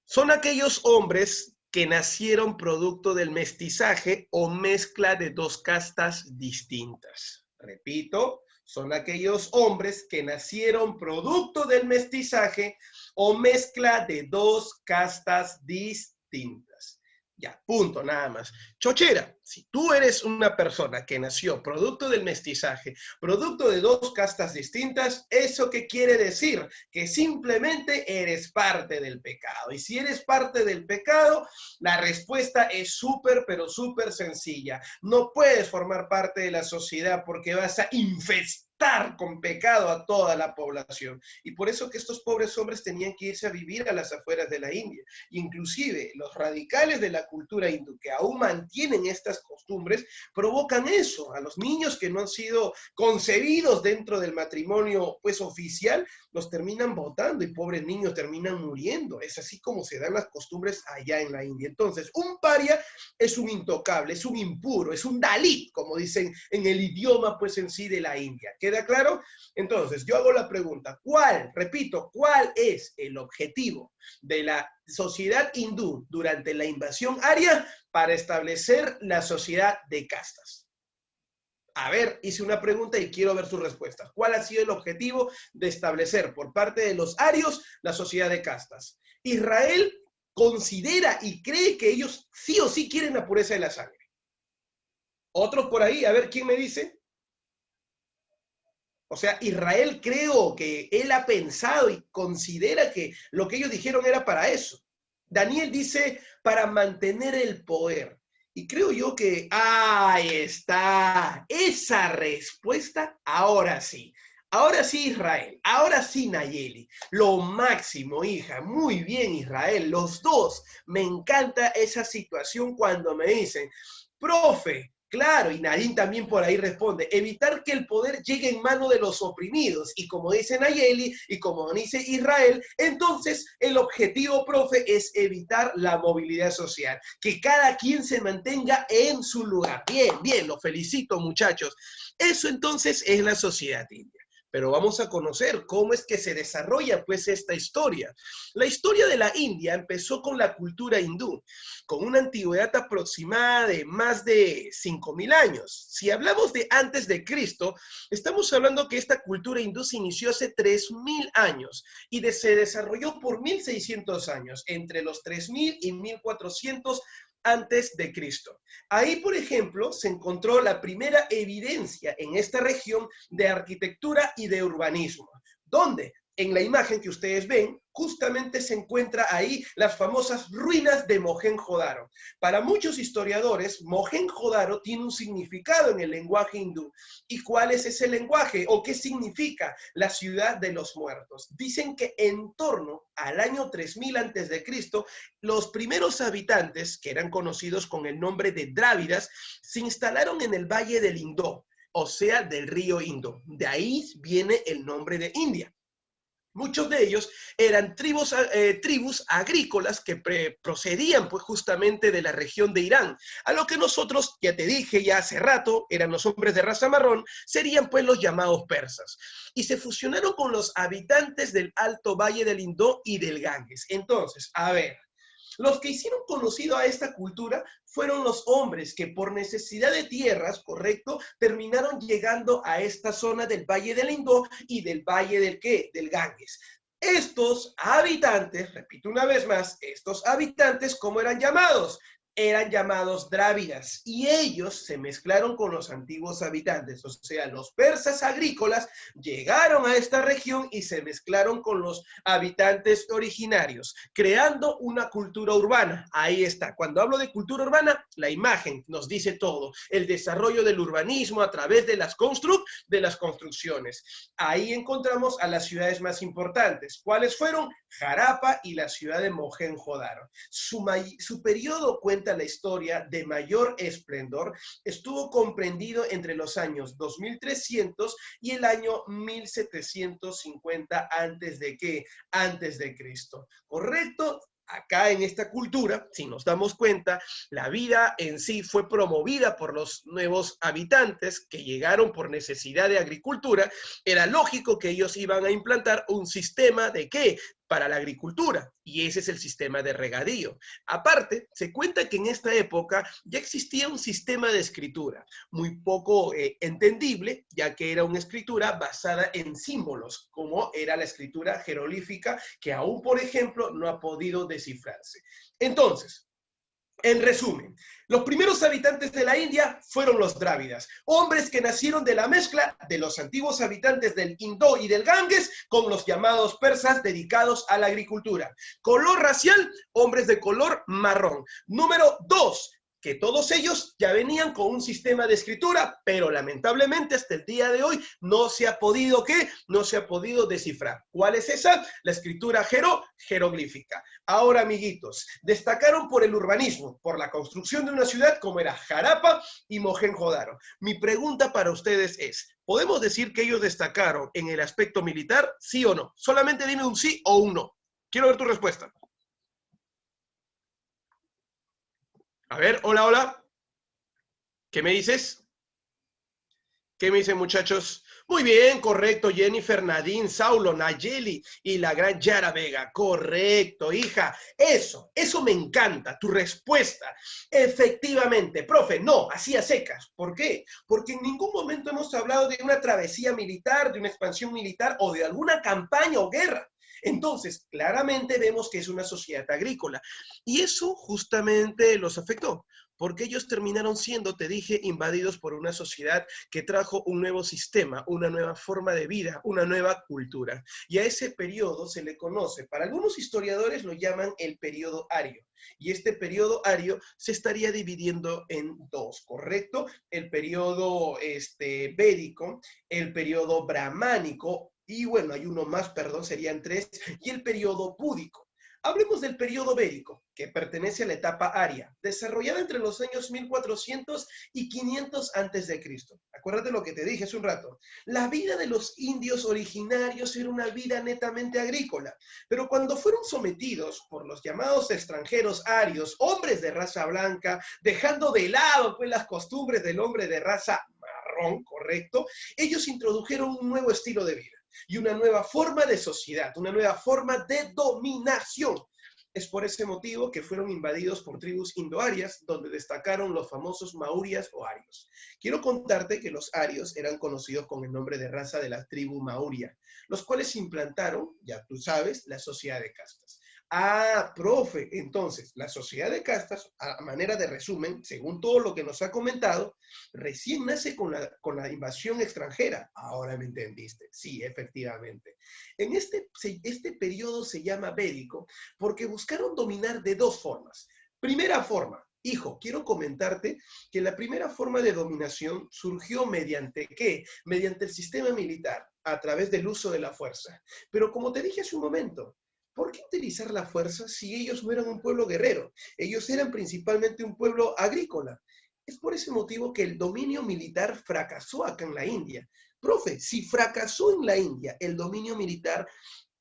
Son aquellos hombres que nacieron producto del mestizaje o mezcla de dos castas distintas. Repito, son aquellos hombres que nacieron producto del mestizaje o mezcla de dos castas distintas. Ya, punto, nada más. Chochera, si tú eres una persona que nació producto del mestizaje, producto de dos castas distintas, ¿eso qué quiere decir? Que simplemente eres parte del pecado. Y si eres parte del pecado, la respuesta es súper, pero súper sencilla. No puedes formar parte de la sociedad porque vas a infestar con pecado a toda la población. Y por eso que estos pobres hombres tenían que irse a vivir a las afueras de la India. Inclusive los radicales de la cultura hindú que aún mantienen estas costumbres provocan eso. A los niños que no han sido concebidos dentro del matrimonio pues oficial, los terminan botando y pobres niños terminan muriendo. Es así como se dan las costumbres allá en la India. Entonces, un paria es un intocable, es un impuro, es un dalit, como dicen en el idioma pues en sí de la India. ¿Queda claro? Entonces, yo hago la pregunta, repito, ¿cuál es el objetivo de la sociedad hindú durante la invasión aria para establecer la sociedad de castas? A ver, hice una pregunta y quiero ver sus respuestas. ¿Cuál ha sido el objetivo de establecer por parte de los arios la sociedad de castas? Israel considera y cree que ellos sí o sí quieren la pureza de la sangre. Otros por ahí, a ver, ¿quién me dice? O sea, Israel creo que él ha pensado y considera que lo que ellos dijeron era para eso. Daniel dice, para mantener el poder. Y creo yo que ahí está. Esa respuesta, ahora sí. Ahora sí, Israel. Ahora sí, Nayeli. Lo máximo, hija. Muy bien, Israel. Los dos. Me encanta esa situación cuando me dicen, profe, claro, y Nadine también por ahí responde, evitar que el poder llegue en manos de los oprimidos. Y como dice Nayeli y como dice Israel, entonces el objetivo, profe, es evitar la movilidad social. Que cada quien se mantenga en su lugar. Bien, bien, los felicito, muchachos. Eso entonces es la sociedad india. Pero vamos a conocer cómo es que se desarrolla pues esta historia. La historia de la India empezó con la cultura hindú, con una antigüedad aproximada de más de 5.000 años. Si hablamos de antes de Cristo, estamos hablando que esta cultura hindú se inició hace 3.000 años y se desarrolló por 1.600 años, entre los 3.000 y 1.400 antes de Cristo. Ahí, por ejemplo, se encontró la primera evidencia en esta región de arquitectura y de urbanismo. ¿Dónde? En la imagen que ustedes ven, justamente se encuentra ahí las famosas ruinas de Mohenjo-Daro. Para muchos historiadores, Mohenjo-Daro tiene un significado en el lenguaje hindú. ¿Y cuál es ese lenguaje o qué significa la ciudad de los muertos? Dicen que en torno al año 3000 a.C., los primeros habitantes, que eran conocidos con el nombre de Drávidas, se instalaron en el valle del Indo, o sea, del río Indo. De ahí viene el nombre de India. Muchos de ellos eran tribus agrícolas que procedían pues justamente de la región de Irán, a lo que nosotros, ya te dije ya hace rato, eran los hombres de raza marrón, serían pues los llamados persas. Y se fusionaron con los habitantes del Alto Valle del Indo y del Ganges. Entonces, a ver, los que hicieron conocido a esta cultura fueron los hombres que por necesidad de tierras, correcto, terminaron llegando a esta zona del Valle del Indo y del Valle del ¿qué? Del Ganges. Estos habitantes, repito una vez más, estos habitantes, ¿cómo eran llamados? Eran llamados drávidas y ellos se mezclaron con los antiguos habitantes, o sea, los persas agrícolas llegaron a esta región y se mezclaron con los habitantes originarios, creando una cultura urbana. Ahí está. Cuando hablo de cultura urbana, la imagen nos dice todo. El desarrollo del urbanismo a través de las construcciones. Ahí encontramos a las ciudades más importantes. ¿Cuáles fueron? Jarapa y la ciudad de Mohenjo-Daro. Su periodo, cuenta la historia, de mayor esplendor estuvo comprendido entre los años 2300 y el año 1750 antes de Cristo. ¿Correcto? Acá en esta cultura, si nos damos cuenta, la vida en sí fue promovida por los nuevos habitantes que llegaron por necesidad de agricultura. Era lógico que ellos iban a implantar un sistema de ¿qué? Para la agricultura, y ese es el sistema de regadío. Aparte, se cuenta que en esta época ya existía un sistema de escritura, muy poco entendible, ya que era una escritura basada en símbolos, como era la escritura jeroglífica, que aún, por ejemplo, no ha podido descifrarse. Entonces, en resumen, los primeros habitantes de la India fueron los drávidas, hombres que nacieron de la mezcla de los antiguos habitantes del Indo y del Ganges con los llamados persas dedicados a la agricultura. Color racial, hombres de color marrón. Número 2, que todos ellos ya venían con un sistema de escritura, pero lamentablemente hasta el día de hoy no se ha podido, ¿qué? No se ha podido descifrar. ¿Cuál es esa? La escritura jeroglífica. Ahora, amiguitos, destacaron por el urbanismo, por la construcción de una ciudad como era Jarapa y Mohenjo-Daro. Mi pregunta para ustedes es, ¿podemos decir que ellos destacaron en el aspecto militar, sí o no? Solamente dime un sí o un no. Quiero ver tu respuesta. A ver, hola, hola. ¿Qué me dices? ¿Qué me dicen, muchachos? Muy bien, correcto, Jennifer, Nadine, Saulo, Nayeli y la gran Yara Vega. Correcto, hija. Eso me encanta, tu respuesta. Efectivamente, profe, no, así a secas. ¿Por qué? Porque en ningún momento hemos hablado de una travesía militar, de una expansión militar o de alguna campaña o guerra. Entonces, claramente vemos que es una sociedad agrícola. Y eso justamente los afectó, porque ellos terminaron siendo, te dije, invadidos por una sociedad que trajo un nuevo sistema, una nueva forma de vida, una nueva cultura. Y a ese periodo se le conoce, para algunos historiadores lo llaman el periodo ario. Y este periodo ario se estaría dividiendo en dos, ¿correcto? El periodo védico, el periodo brahmánico, y bueno, hay uno más, perdón, serían tres, y el periodo búdico. Hablemos del periodo védico, que pertenece a la etapa aria, desarrollada entre los años 1400 y 500 a.C. Acuérdate lo que te dije hace un rato. La vida de los indios originarios era una vida netamente agrícola, pero cuando fueron sometidos por los llamados extranjeros arios, hombres de raza blanca, dejando de lado pues las costumbres del hombre de raza marrón, correcto, ellos introdujeron un nuevo estilo de vida y una nueva forma de sociedad, una nueva forma de dominación. Es por ese motivo que fueron invadidos por tribus indoarias, donde destacaron los famosos maurias o arios. Quiero contarte que los arios eran conocidos con el nombre de raza de la tribu mauria, los cuales implantaron, ya tú sabes, la sociedad de castas. Ah, profe, entonces, la sociedad de castas, a manera de resumen, según todo lo que nos ha comentado, recién nace con la invasión extranjera. Ahora me entendiste. Sí, efectivamente. Este periodo se llama védico porque buscaron dominar de dos formas. Primera forma, hijo, quiero comentarte que la primera forma de dominación surgió mediante ¿qué? Mediante el sistema militar, a través del uso de la fuerza. Pero como te dije hace un momento, ¿por qué utilizar la fuerza si ellos no eran un pueblo guerrero? Ellos eran principalmente un pueblo agrícola. Es por ese motivo que el dominio militar fracasó acá en la India. Profe, si fracasó en la India el dominio militar,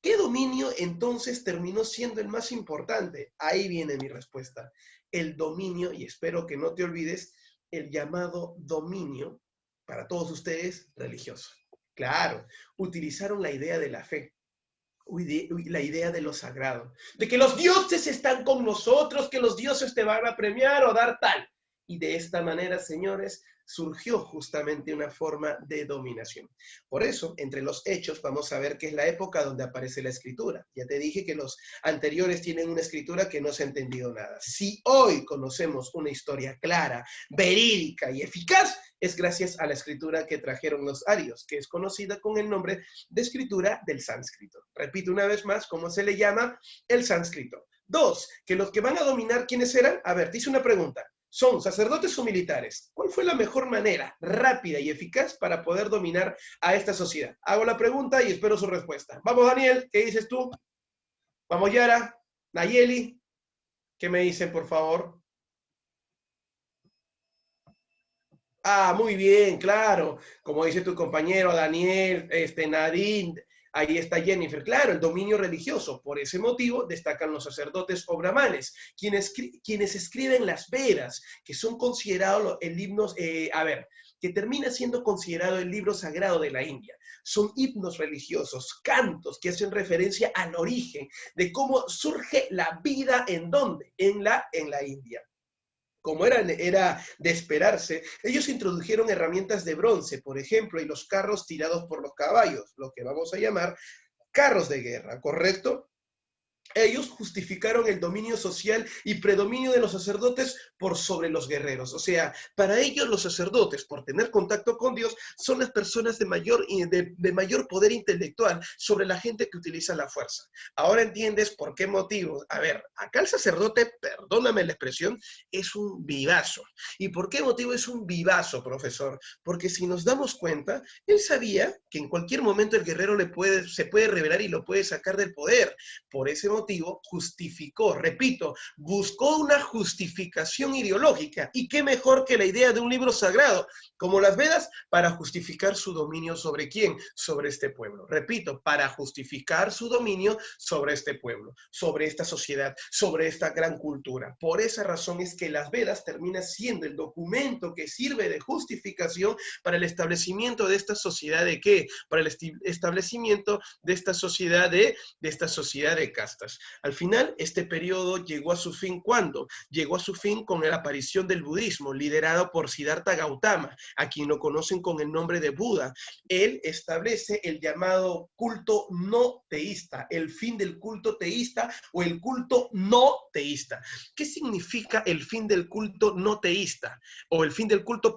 ¿qué dominio entonces terminó siendo el más importante? Ahí viene mi respuesta. El dominio, y espero que no te olvides, el llamado dominio, para todos ustedes, religioso. Claro, utilizaron la idea de la fe, la idea de lo sagrado, de que los dioses están con nosotros, que los dioses te van a premiar o dar tal. Y de esta manera, señores, surgió justamente una forma de dominación. Por eso, entre los hechos, vamos a ver que es la época donde aparece la escritura. Ya te dije que los anteriores tienen una escritura que no se ha entendido nada. Si hoy conocemos una historia clara, verídica y eficaz, es gracias a la escritura que trajeron los arios, que es conocida con el nombre de escritura del sánscrito. Repito una vez más cómo se le llama el sánscrito. Dos, que los que van a dominar, ¿quiénes eran? A ver, te hice una pregunta. ¿Son sacerdotes o militares? ¿Cuál fue la mejor manera, rápida y eficaz para poder dominar a esta sociedad? Hago la pregunta y espero su respuesta. Vamos, Daniel, ¿qué dices tú? Vamos, Yara, Nayeli, ¿qué me dicen, por favor? Ah, muy bien, claro. Como dice tu compañero Daniel, Nadine, ahí está Jennifer. Claro, el dominio religioso. Por ese motivo destacan los sacerdotes o brahmanes, quienes escriben las Vedas, que son considerados el himnos, que termina siendo considerado el libro sagrado de la India. Son himnos religiosos, cantos que hacen referencia al origen de cómo surge la vida en dónde, en la India. Como era de esperarse, ellos introdujeron herramientas de bronce, por ejemplo, y los carros tirados por los caballos, lo que vamos a llamar carros de guerra, ¿correcto? Ellos justificaron el dominio social y predominio de los sacerdotes por sobre los guerreros. O sea, para ellos los sacerdotes, por tener contacto con Dios, son las personas de mayor poder intelectual sobre la gente que utiliza la fuerza. Ahora entiendes por qué motivo. A ver, acá el sacerdote, perdóname la expresión, es un vivazo. ¿Y por qué motivo es un vivazo, profesor? Porque si nos damos cuenta, él sabía que en cualquier momento el guerrero se puede rebelar y lo puede sacar del poder. Por ese motivo, justificó, repito, buscó una justificación ideológica. ¿Y qué mejor que la idea de un libro sagrado, como las Vedas, para justificar su dominio sobre quién? Sobre este pueblo. Repito, para justificar su dominio sobre este pueblo, sobre esta sociedad, sobre esta gran cultura. Por esa razón es que las Vedas termina siendo el documento que sirve de justificación para el establecimiento de esta sociedad de ¿qué? Para el establecimiento de esta sociedad de castas. Al final, este periodo llegó a su fin ¿cuándo? Llegó a su fin con la aparición del budismo, liderado por Siddhartha Gautama, a quien lo conocen con el nombre de Buda. Él establece el llamado culto no teísta, el fin del culto teísta o el culto no teísta. ¿Qué significa el fin del culto no teísta? O el fin del culto,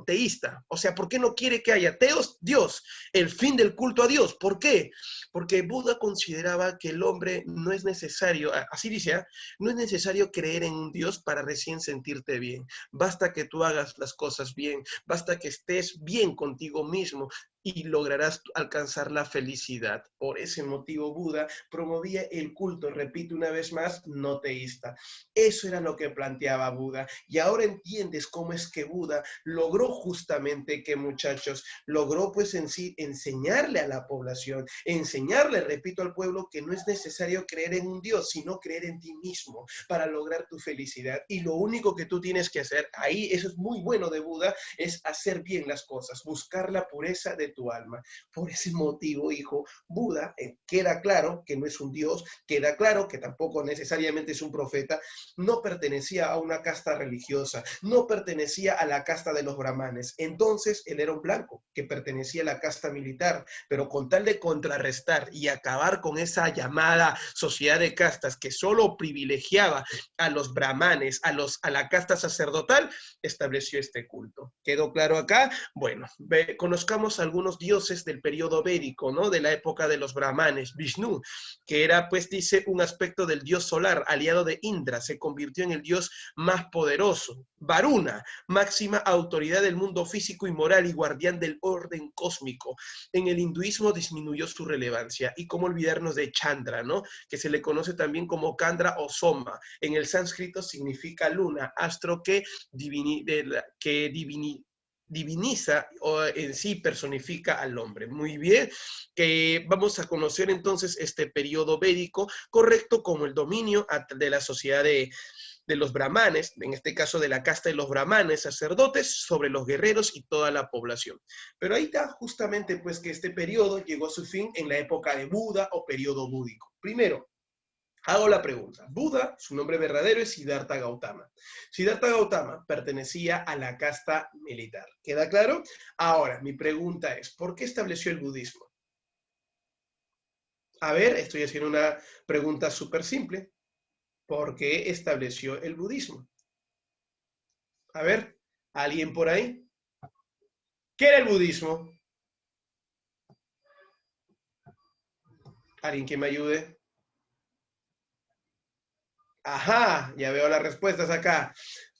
teísta. O sea, ¿por qué no quiere que haya teos? Dios. El fin del culto a Dios. ¿Por qué? Porque Buda consideraba que el hombre no es necesario, así dice, no es necesario creer en un Dios para recién sentirte bien. Basta que tú hagas las cosas bien, basta que estés bien contigo mismo y lograrás alcanzar la felicidad. Por ese motivo Buda promovía el culto, repito una vez más, no teísta. Eso era lo que planteaba Buda. Y ahora entiendes cómo es que Buda logró justamente que, muchachos, logró pues en sí enseñarle a la población, enseñarle, repito, al pueblo que no es necesario creer en un Dios, sino creer en ti mismo para lograr tu felicidad. Y lo único que tú tienes que hacer ahí, eso es muy bueno de Buda, es hacer bien las cosas, buscar la pureza de de tu alma. Por ese motivo, hijo, Buda, queda claro que no es un dios, queda claro que tampoco necesariamente es un profeta, no pertenecía a una casta religiosa, no pertenecía a la casta de los brahmanes. Entonces, él era un blanco que pertenecía a la casta militar, pero con tal de contrarrestar y acabar con esa llamada sociedad de castas que solo privilegiaba a los brahmanes, a la casta sacerdotal, estableció este culto. ¿Quedó claro acá? Bueno, conozcamos algunos dioses del periodo védico, ¿no? De la época de los brahmanes. Vishnu, que era, pues dice, un aspecto del dios solar, aliado de Indra, se convirtió en el dios más poderoso. Varuna, máxima autoridad del mundo físico y moral y guardián del orden cósmico. En el hinduismo disminuyó su relevancia. Y cómo olvidarnos de Chandra, ¿no? Que se le conoce también como Candra o Soma. En el sánscrito significa luna, astro que diviniza o en sí personifica al hombre. Muy bien, que vamos a conocer entonces este periodo védico, correcto, como el dominio de la sociedad de los brahmanes, en este caso de la casta de los brahmanes, sacerdotes, sobre los guerreros y toda la población. Pero ahí está justamente pues que este periodo llegó a su fin en la época de Buda o periodo búdico. Primero, hago la pregunta. Buda, su nombre verdadero es Siddhartha Gautama. Siddhartha Gautama pertenecía a la casta militar. ¿Queda claro? Ahora, mi pregunta es, ¿por qué estableció el budismo? A ver, estoy haciendo una pregunta súper simple. ¿Por qué estableció el budismo? A ver, ¿alguien por ahí? ¿Qué era el budismo? ¿Alguien que me ayude? Ajá, ya veo las respuestas acá.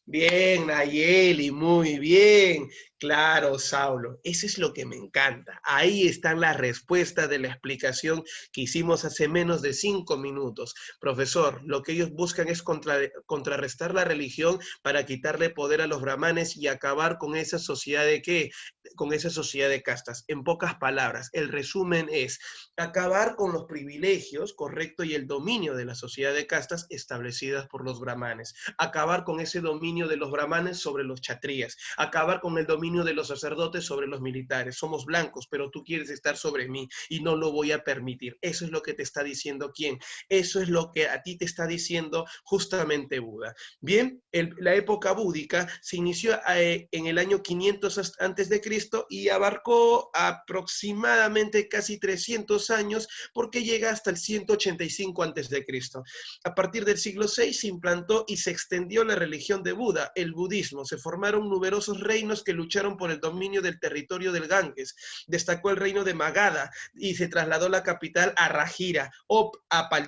Bien, Nayeli, muy bien. Claro, Saulo, eso es lo que me encanta. Ahí están las respuestas de la explicación que hicimos hace menos de 5 minutos. Profesor, lo que ellos buscan es contrarrestar la religión para quitarle poder a los brahmanes y acabar con esa sociedad de ¿qué? Con esa sociedad de castas. En pocas palabras, el resumen es acabar con los privilegios, correcto, y el dominio de la sociedad de castas establecidas por los brahmanes. Acabar con ese dominio de los brahmanes sobre los kshatriyas, acabar con el dominio de los sacerdotes sobre los militares. Somos blancos, pero tú quieres estar sobre mí y no lo voy a permitir. Eso es lo que te está diciendo ¿quién? Eso es lo que a ti te está diciendo justamente Buda. Bien, la época búdica se inició en el año 500 antes de Cristo y abarcó aproximadamente casi 300 años porque llega hasta el 185 antes de Cristo. A partir del siglo VI se implantó y se extendió la religión de Buda, el budismo. Se formaron numerosos reinos que lucharon por el dominio del territorio del Ganges. Destacó el reino de Magadha y se trasladó la capital a Rajira, o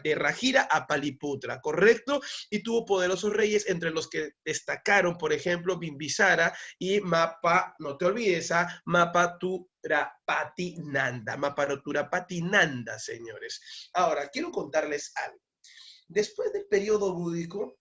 de Rajira a Paliputra, ¿correcto? Y tuvo poderosos reyes, entre los que destacaron, por ejemplo, Bimbisara y Mapa, no te olvides, Mapaturapati-nanda, señores. Ahora, quiero contarles algo. Después del periodo búdico,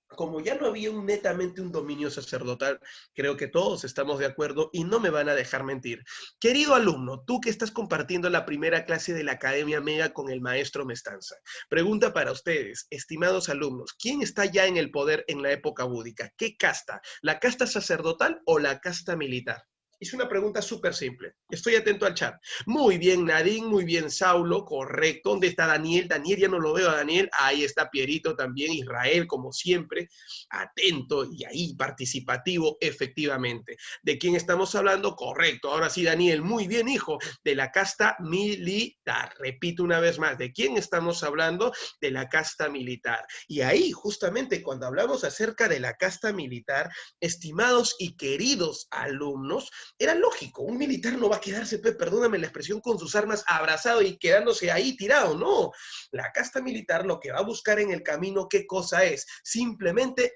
como ya no había netamente un dominio sacerdotal, creo que todos estamos de acuerdo y no me van a dejar mentir. Querido alumno, tú que estás compartiendo la primera clase de la Academia Mega con el maestro Mestanza, pregunta para ustedes, estimados alumnos, ¿quién está ya en el poder en la época búdica? ¿Qué casta? ¿La casta sacerdotal o la casta militar? Es una pregunta súper simple. Estoy atento al chat. Muy bien, Nadine, muy bien, Saulo, correcto. ¿Dónde está Daniel? Daniel, ya no lo veo a Daniel. Ahí está Pierito también, Israel, como siempre. Atento y ahí participativo, efectivamente. ¿De quién estamos hablando? Correcto. Ahora sí, Daniel, muy bien, hijo. De la casta militar. Repito una vez más, ¿de quién estamos hablando? De la casta militar. Y ahí, justamente, cuando hablamos acerca de la casta militar, estimados y queridos alumnos, era lógico, un militar no va a quedarse, perdóname la expresión, con sus armas abrazado y quedándose ahí tirado, no. La casta militar lo que va a buscar en el camino, ¿qué cosa es? Simplemente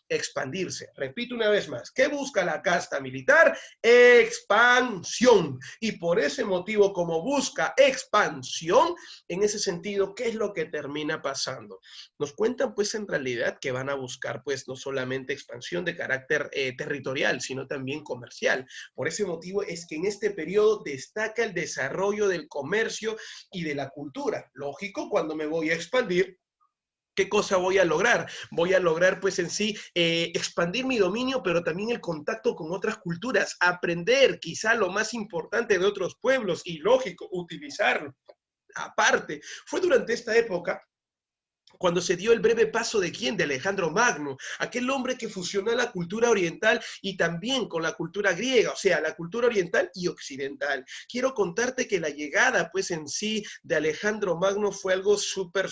expandirse. Repito una vez más, ¿qué busca la casta militar? Expansión. Y por ese motivo, como busca expansión, en ese sentido, ¿qué es lo que termina pasando? Nos cuentan pues en realidad que van a buscar pues no solamente expansión de carácter territorial, sino también comercial. Por ese motivo es que en este periodo destaca el desarrollo del comercio y de la cultura. Lógico, cuando me voy a expandir, ¿Qué cosa voy a lograr? Voy a lograr, pues en sí, expandir mi dominio, pero también el contacto con otras culturas, aprender quizá lo más importante de otros pueblos y, lógico, utilizarlo. Aparte, fue durante esta época cuando se dio el breve paso de quién, de Alejandro Magno, aquel hombre que fusionó la cultura oriental y también con la cultura griega, o sea, la cultura oriental y occidental. Quiero contarte que la llegada, pues en sí, de Alejandro Magno fue algo súper,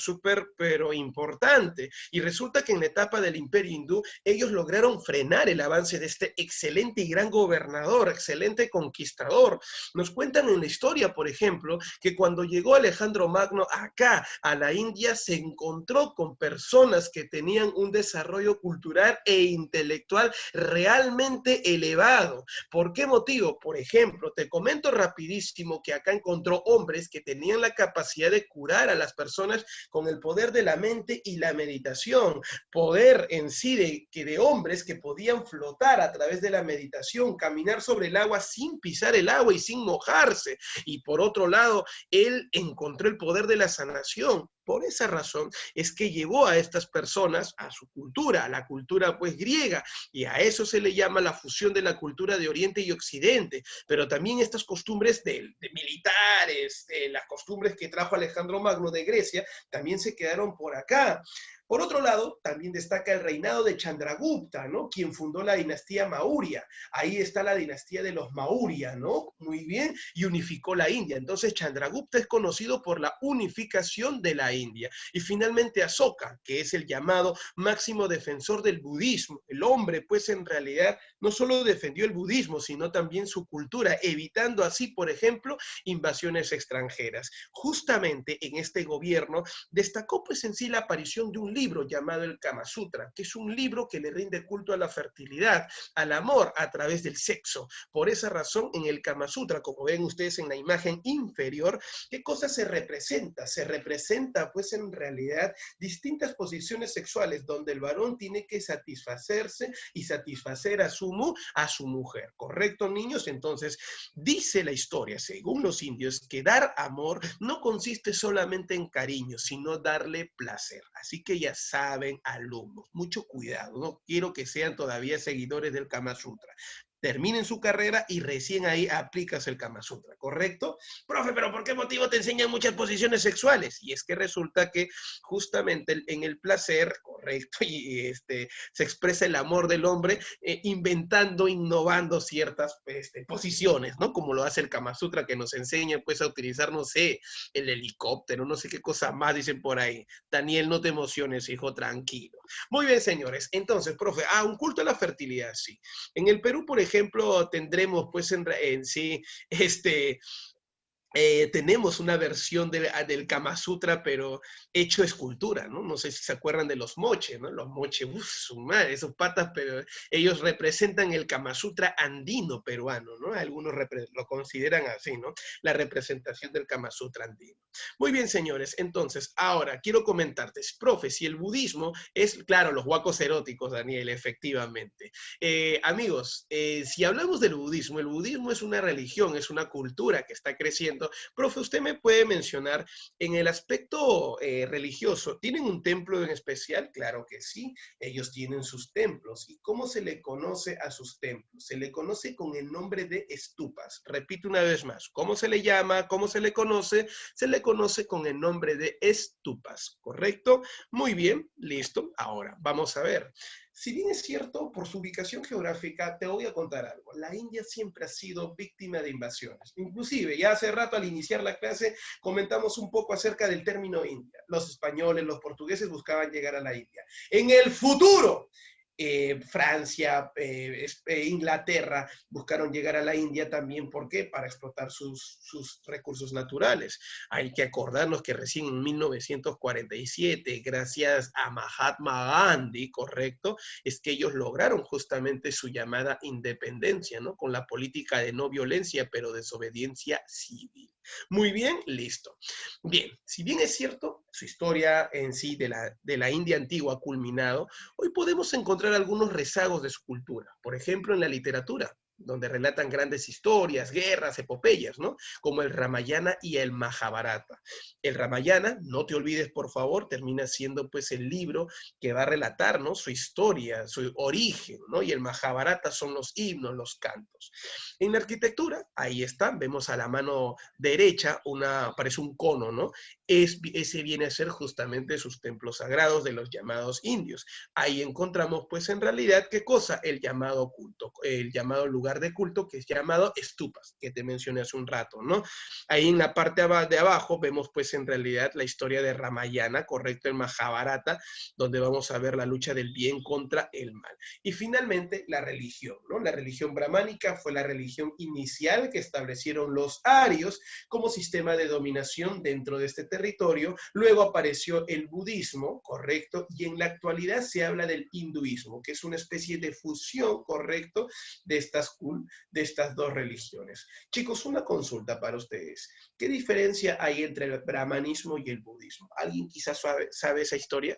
pero importante. Y resulta que en la etapa del Imperio Hindú, ellos lograron frenar el avance de este excelente y gran gobernador, excelente conquistador. Nos cuentan en la historia, por ejemplo, que cuando llegó Alejandro Magno acá, a la India, se encontró con personas que tenían un desarrollo cultural e intelectual realmente elevado. ¿Por qué motivo? Por ejemplo, te comento rapidísimo que acá encontró hombres que tenían la capacidad de curar a las personas con el poder de la mente y la meditación. Poder en sí de hombres que podían flotar a través de la meditación, caminar sobre el agua sin pisar el agua y sin mojarse. Y por otro lado, él encontró el poder de la sanación. Por esa razón es que llevó a estas personas a su cultura, a la cultura pues griega, y a eso se le llama la fusión de la cultura de Oriente y Occidente, pero también estas costumbres de militares, de las costumbres que trajo Alejandro Magno de Grecia, también se quedaron por acá. Por otro lado, también destaca el reinado de Chandragupta, ¿no? Quien fundó la dinastía Maurya. Ahí está la dinastía de los Maurya, ¿no? Muy bien, y unificó la India. Entonces, Chandragupta es conocido por la unificación de la India. Y finalmente, Asoka, que es el llamado máximo defensor del budismo. El hombre, pues, en realidad, no solo defendió el budismo, sino también su cultura, evitando así, por ejemplo, invasiones extranjeras. Justamente en este gobierno destacó, pues, en sí la aparición de un libro llamado el Kama Sutra, que es un libro que le rinde culto a la fertilidad, al amor a través del sexo. Por esa razón, en el Kama Sutra, como ven ustedes en la imagen inferior, ¿qué cosa se representa? Se representa, pues, en realidad, distintas posiciones sexuales donde el varón tiene que satisfacerse y satisfacer a su mujer. ¿Correcto, niños? Entonces, dice la historia, según los indios, que dar amor no consiste solamente en cariño, sino darle placer. Así que ya saben, alumnos, mucho cuidado, no quiero que sean todavía seguidores del Kama Sutra. Terminen su carrera y recién ahí aplicas el Kama Sutra, ¿correcto? Profe, ¿pero por qué motivo te enseñan muchas posiciones sexuales? Y es que resulta que justamente en el placer, correcto, y se expresa el amor del hombre inventando, innovando ciertas posiciones, ¿no? Como lo hace el Kama Sutra, que nos enseña pues a utilizar, no sé, el helicóptero, no sé qué cosa más dicen por ahí. Daniel, no te emociones, hijo, tranquilo. Muy bien, señores. Entonces, profe, un culto a la fertilidad, sí. En el Perú, por ejemplo, tendremos pues en sí, tenemos una versión del Kama Sutra, pero hecho escultura, ¿no? No sé si se acuerdan de los moches, ¿no? Los moches, su madre, esos patas, pero ellos representan el Kama Sutra andino peruano, ¿no? Algunos lo consideran así, ¿no? La representación del Kama Sutra andino. Muy bien, señores, entonces, ahora quiero comentarte, profe, si el budismo es, claro, los huacos eróticos, Daniel, efectivamente. Amigos, si hablamos del budismo, el budismo es una religión, es una cultura que está creciendo. Profe, ¿usted me puede mencionar en el aspecto religioso, ¿tienen un templo en especial? Claro que sí, ellos tienen sus templos. ¿Y cómo se le conoce a sus templos? Se le conoce con el nombre de estupas. Repito una vez más, ¿cómo se le llama? ¿Cómo se le conoce? Se le conoce con el nombre de estupas, ¿correcto? Muy bien, listo. Ahora, vamos a ver. Si bien es cierto, por su ubicación geográfica, te voy a contar algo. La India siempre ha sido víctima de invasiones. Inclusive, ya hace rato al iniciar la clase, comentamos un poco acerca del término India. Los españoles, los portugueses buscaban llegar a la India. En el futuro, Francia, Inglaterra buscaron llegar a la India también, ¿por qué? Para explotar sus recursos naturales. Hay que acordarnos que recién en 1947, gracias a Mahatma Gandhi, ¿correcto? Es que ellos lograron justamente su llamada independencia, ¿no? Con la política de no violencia, pero desobediencia civil. Muy bien, listo. Bien, si bien es cierto, su historia en sí de la India antigua ha culminado, hoy podemos encontrar algunos rezagos de su cultura, por ejemplo, en la literatura. donde relatan grandes historias, guerras, epopeyas, ¿no? Como el Ramayana y el Mahabharata. El Ramayana, no te olvides por favor, termina siendo pues el libro que va a relatar, ¿no? Su historia, su origen, ¿no? Y el Mahabharata son los himnos, los cantos. En la arquitectura, ahí está, vemos a la mano derecha, parece un cono, ¿no? Ese viene a ser justamente sus templos sagrados de los llamados indios. Ahí encontramos pues en realidad, ¿qué cosa? El llamado culto, el llamado lugar de culto que es llamado estupas, que te mencioné hace un rato, ¿no? Ahí en la parte de abajo vemos pues en realidad la historia de Ramayana, correcto, el Mahabharata, donde vamos a ver la lucha del bien contra el mal. Y finalmente la religión, ¿no? La religión brahmánica fue la religión inicial que establecieron los arios como sistema de dominación dentro de este territorio. Luego apareció el budismo, correcto, y en la actualidad se habla del hinduismo, que es una especie de fusión, correcto, de estas dos religiones. Chicos, una consulta para ustedes. ¿Qué diferencia hay entre el brahmanismo y el budismo? ¿Alguien quizás sabe esa historia?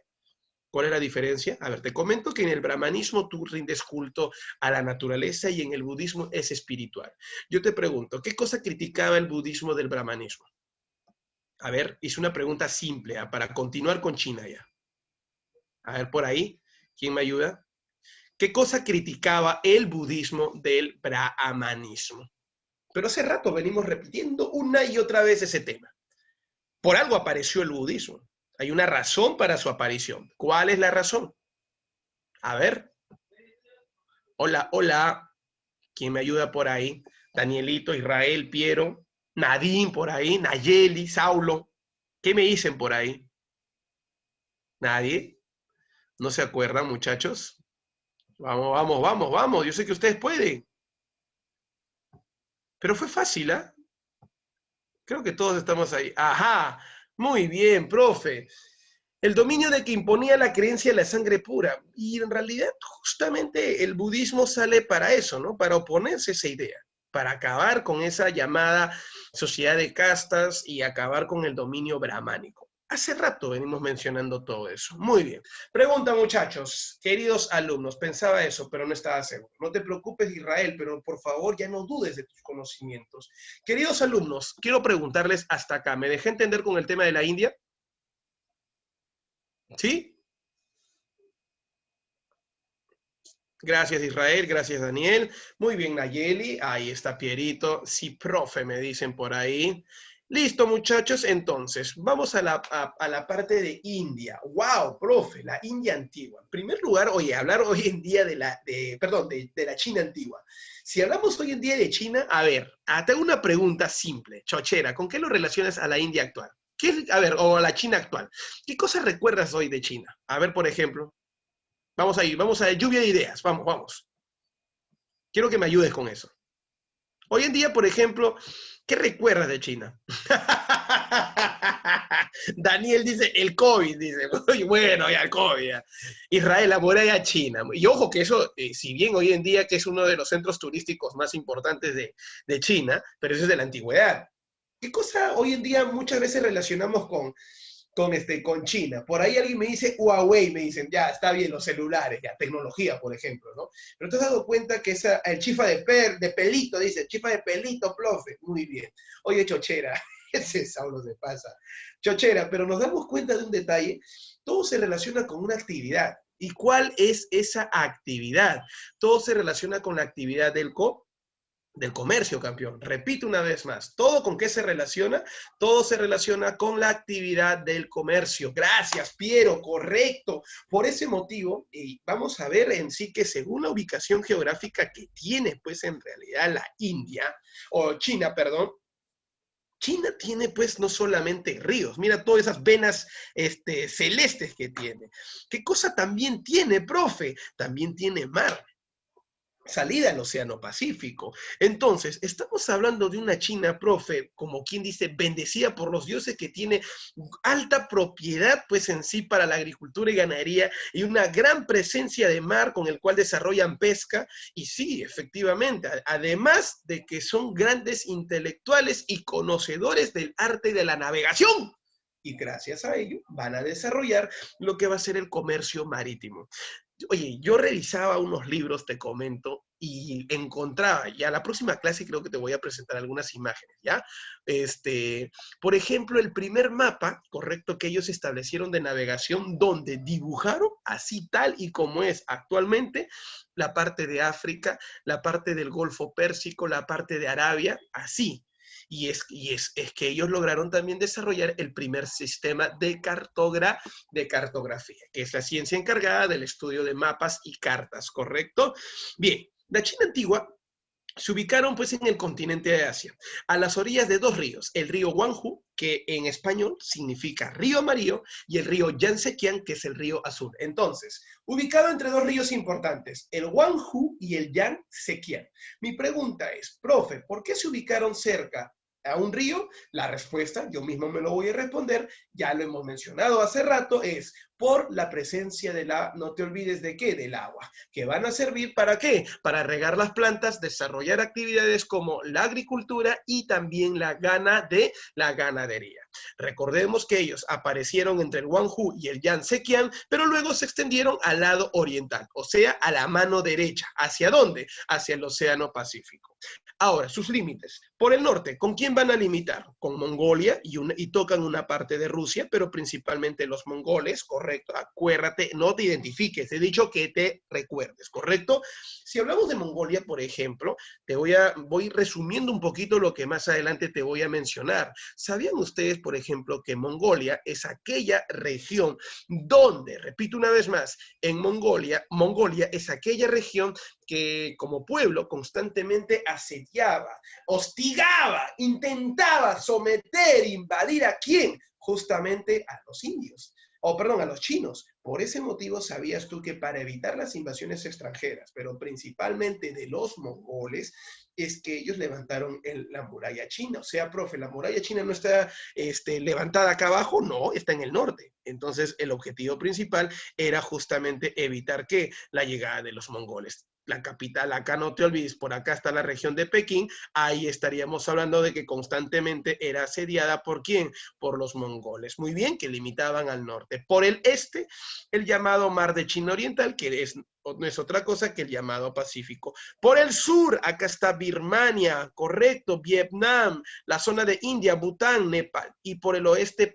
¿Cuál es la diferencia? A ver, te comento que en el brahmanismo tú rindes culto a la naturaleza y en el budismo es espiritual. Yo te pregunto, ¿qué cosa criticaba el budismo del brahmanismo? A ver, hice una pregunta simple, para continuar con China ya. A ver, por ahí, ¿quién me ayuda? ¿Qué cosa criticaba el budismo del brahmanismo? Pero hace rato venimos repitiendo una y otra vez ese tema. Por algo apareció el budismo. Hay una razón para su aparición. ¿Cuál es la razón? A ver. Hola, hola. ¿Quién me ayuda por ahí? Danielito, Israel, Piero, Nadine por ahí, Nayeli, Saulo. ¿Qué me dicen por ahí? ¿Nadie? ¿No se acuerdan, muchachos? Vamos, vamos, vamos, vamos. Yo sé que ustedes pueden. Pero fue fácil, ¿ah? Creo que todos estamos ahí. Ajá. Muy bien, profe. El dominio de que imponía la creencia de la sangre pura. Y en realidad, justamente el budismo sale para eso, ¿no? Para oponerse a esa idea, para acabar con esa llamada sociedad de castas y acabar con el dominio brahmánico. Hace rato venimos mencionando todo eso. Muy bien. Pregunta, muchachos, queridos alumnos, pensaba eso, pero no estaba seguro. No te preocupes, Israel, pero por favor ya no dudes de tus conocimientos. Queridos alumnos, quiero preguntarles hasta acá. ¿Me dejé entender con el tema de la India? ¿Sí? Gracias, Israel. Gracias, Daniel. Muy bien, Nayeli. Ahí está Pierito. Sí, profe, me dicen por ahí. Listo, muchachos. Entonces, vamos a la parte de India. ¡Wow, profe! La India antigua. En primer lugar, oye, hablar hoy en día de la China antigua. Si hablamos hoy en día de China, a ver, te hago una pregunta simple, chochera. ¿Con qué lo relacionas a la India actual? A ver, o a la China actual. ¿Qué cosas recuerdas hoy de China? A ver, por ejemplo. Vamos a lluvia de ideas, vamos, vamos. Quiero que me ayudes con eso. Hoy en día, por ejemplo, ¿qué recuerdas de China? Daniel dice, el COVID, dice, bueno, ya el COVID, ya. Israel, la muralla china. Y ojo que eso, si bien hoy en día que es uno de los centros turísticos más importantes de China, pero eso es de la antigüedad. ¿Qué cosa hoy en día muchas veces relacionamos con China? Por ahí alguien me dice Huawei, me dicen, ya, está bien, los celulares, ya, tecnología, por ejemplo, ¿no? Pero te has dado cuenta que el chifa de pelito, dice, chifa de pelito, profe, muy bien. Oye, chochera, ese Saulo se pasa. Chochera, pero nos damos cuenta de un detalle, todo se relaciona con una actividad. ¿Y cuál es esa actividad? Todo se relaciona con la actividad del comercio, campeón. Repito una vez más, ¿todo con qué se relaciona? Todo se relaciona con la actividad del comercio. Gracias, Piero, correcto. Por ese motivo, vamos a ver en sí que según la ubicación geográfica que tiene, pues en realidad la India, o China, perdón, China tiene pues no solamente ríos, mira todas esas venas celestes que tiene. ¿Qué cosa también tiene, profe? También tiene mar. Salida al Océano Pacífico. Entonces, estamos hablando de una China, profe, como quien dice, bendecida por los dioses, que tiene alta propiedad, pues en sí, para la agricultura y ganadería, y una gran presencia de mar con el cual desarrollan pesca, y sí, efectivamente, además de que son grandes intelectuales y conocedores del arte de la navegación. Y gracias a ello van a desarrollar lo que va a ser el comercio marítimo. Oye, yo revisaba unos libros, te comento, y encontraba, ya la próxima clase creo que te voy a presentar algunas imágenes, ¿ya? Por ejemplo, el primer mapa, correcto, que ellos establecieron de navegación, donde dibujaron, así tal y como es actualmente, la parte de África, la parte del Golfo Pérsico, la parte de Arabia, así. Es que ellos lograron también desarrollar el primer sistema de cartografía, que es la ciencia encargada del estudio de mapas y cartas, ¿correcto? Bien, la China antigua se ubicaron pues en el continente de Asia, a las orillas de dos ríos, el río Huanghu, que en español significa río amarillo, y el río Yangtze-Kiang, que es el río azul. Entonces, ubicado entre dos ríos importantes, el Huanghu y el Yangtze-Kiang. Mi pregunta es, profe, ¿por qué se ubicaron cerca a un río? La respuesta, yo mismo me lo voy a responder, ya lo hemos mencionado hace rato, es por la presencia de la, no te olvides de qué, del agua, que van a servir para qué, para regar las plantas, desarrollar actividades como la agricultura y también la ganadería. Recordemos que ellos aparecieron entre el Huanghu y el Yangtze-Kiang, pero luego se extendieron al lado oriental, o sea, a la mano derecha. ¿Hacia dónde? Hacia el Océano Pacífico. Ahora, sus límites. Por el norte, ¿con quién van a limitar? Con Mongolia y tocan una parte de Rusia, pero principalmente los mongoles, ¿correcto? Acuérdate, no te identifiques, he dicho que te recuerdes, ¿correcto? Si hablamos de Mongolia, por ejemplo, voy resumiendo un poquito lo que más adelante te voy a mencionar. ¿Sabían ustedes, por ejemplo, que Mongolia es aquella región donde, repito una vez más, en Mongolia es aquella región que como pueblo constantemente asediaba, hostigaba, intentaba someter, invadir ¿a quién? Justamente a los indios, o perdón, a los chinos. Por ese motivo sabías tú que para evitar las invasiones extranjeras, pero principalmente de los mongoles, es que ellos levantaron la muralla china. O sea, profe, la muralla china no está levantada acá abajo, no, está en el norte. Entonces, el objetivo principal era justamente evitar que la llegada de los mongoles. La capital, acá no te olvides, por acá está la región de Pekín, ahí estaríamos hablando de que constantemente era asediada ¿por quién? Por los mongoles. Muy bien, que limitaban al norte. Por el este, el llamado Mar de China Oriental, que no es otra cosa que el llamado Pacífico. Por el sur, acá está Birmania, correcto, Vietnam, la zona de India, Bután, Nepal. Y por el oeste,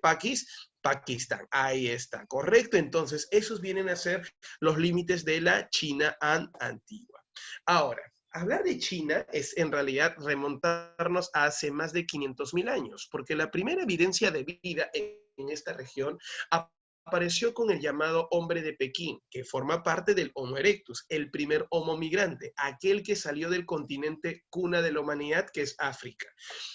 Pakistán, ahí está, correcto. Entonces, esos vienen a ser los límites de la China antigua. Ahora, hablar de China es en realidad remontarnos a hace más de 500.000 años, porque la primera evidencia de vida en esta región apareció con el llamado hombre de Pekín, que forma parte del Homo erectus, el primer homo migrante, aquel que salió del continente cuna de la humanidad, que es África.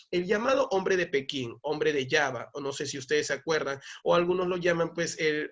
El llamado hombre de Pekín, hombre de Java, o no sé si ustedes se acuerdan, o algunos lo llaman pues el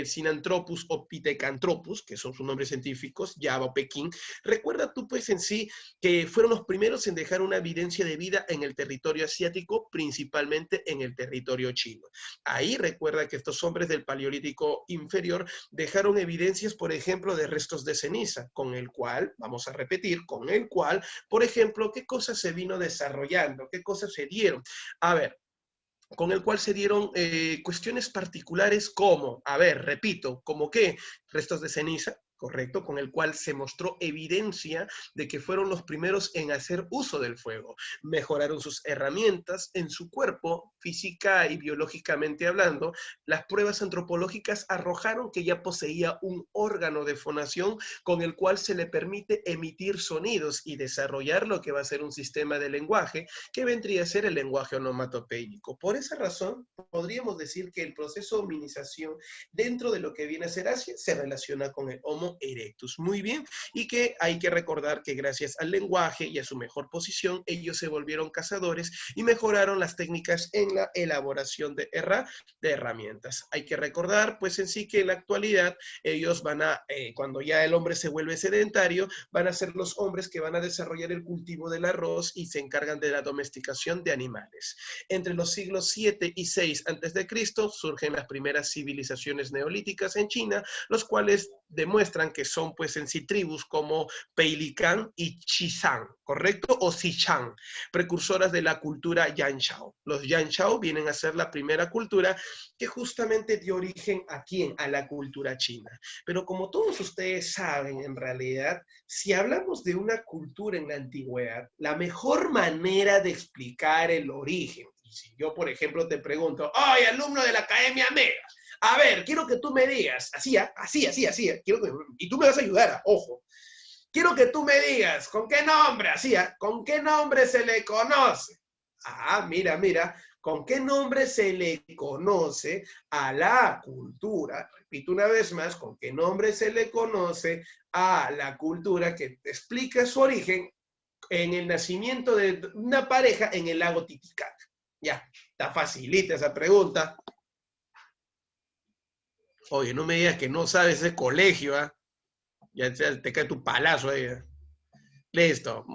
Sinanthropus o Pithecanthropus, que son sus nombres científicos, Java o Pekín. Recuerda tú pues en sí que fueron los primeros en dejar una evidencia de vida en el territorio asiático, principalmente en el territorio chino. Ahí recuerda que estos hombres del Paleolítico inferior dejaron evidencias, por ejemplo, de restos de ceniza, con el cual, vamos a repetir, con el cual, por ejemplo, ¿qué cosas se vino desarrollando? ¿Qué cosas se dieron? A ver, con el cual se dieron cuestiones particulares como, a ver, repito, como que restos de ceniza, correcto, con el cual se mostró evidencia de que fueron los primeros en hacer uso del fuego. Mejoraron sus herramientas en su cuerpo, física y biológicamente hablando. Las pruebas antropológicas arrojaron que ya poseía un órgano de fonación con el cual se le permite emitir sonidos y desarrollar lo que va a ser un sistema de lenguaje que vendría a ser el lenguaje onomatopéyico. Por esa razón, podríamos decir que el proceso de hominización dentro de lo que viene a ser Asia se relaciona con el Homo erectus. Muy bien, y que hay que recordar que gracias al lenguaje y a su mejor posición, ellos se volvieron cazadores y mejoraron las técnicas en la elaboración de herramientas. Hay que recordar, pues en sí que en la actualidad ellos van a, cuando ya el hombre se vuelve sedentario, van a ser los hombres que van a desarrollar el cultivo del arroz y se encargan de la domesticación de animales. Entre los siglos 7 y 6 a.C. surgen las primeras civilizaciones neolíticas en China, los cuales demuestran muestran que son pues en sí tribus como Peilicán y Chisán, ¿correcto? O Sichán, precursoras de la cultura Yanshao. Los Yanshao vienen a ser la primera cultura que justamente dio origen ¿a quién? A la cultura china. Pero como todos ustedes saben, en realidad, si hablamos de una cultura en la antigüedad, la mejor manera de explicar el origen, y si yo, por ejemplo, te pregunto, ¡ay, alumno de la Academia Mega! A ver, quiero que tú me digas, quiero que, y tú me vas a ayudar, ojo. Quiero que tú me digas, ¿con qué nombre? ¿Con qué nombre se le conoce? Ah, mira, ¿con qué nombre se le conoce a la cultura? Repito una vez más, ¿con qué nombre se le conoce a la cultura que explica su origen en el nacimiento de una pareja en el lago Titicaca? Ya, está facilita esa pregunta. Oye, no me digas que no sabes ese colegio, ¿ah? Ya te cae tu palazo ahí. Listo.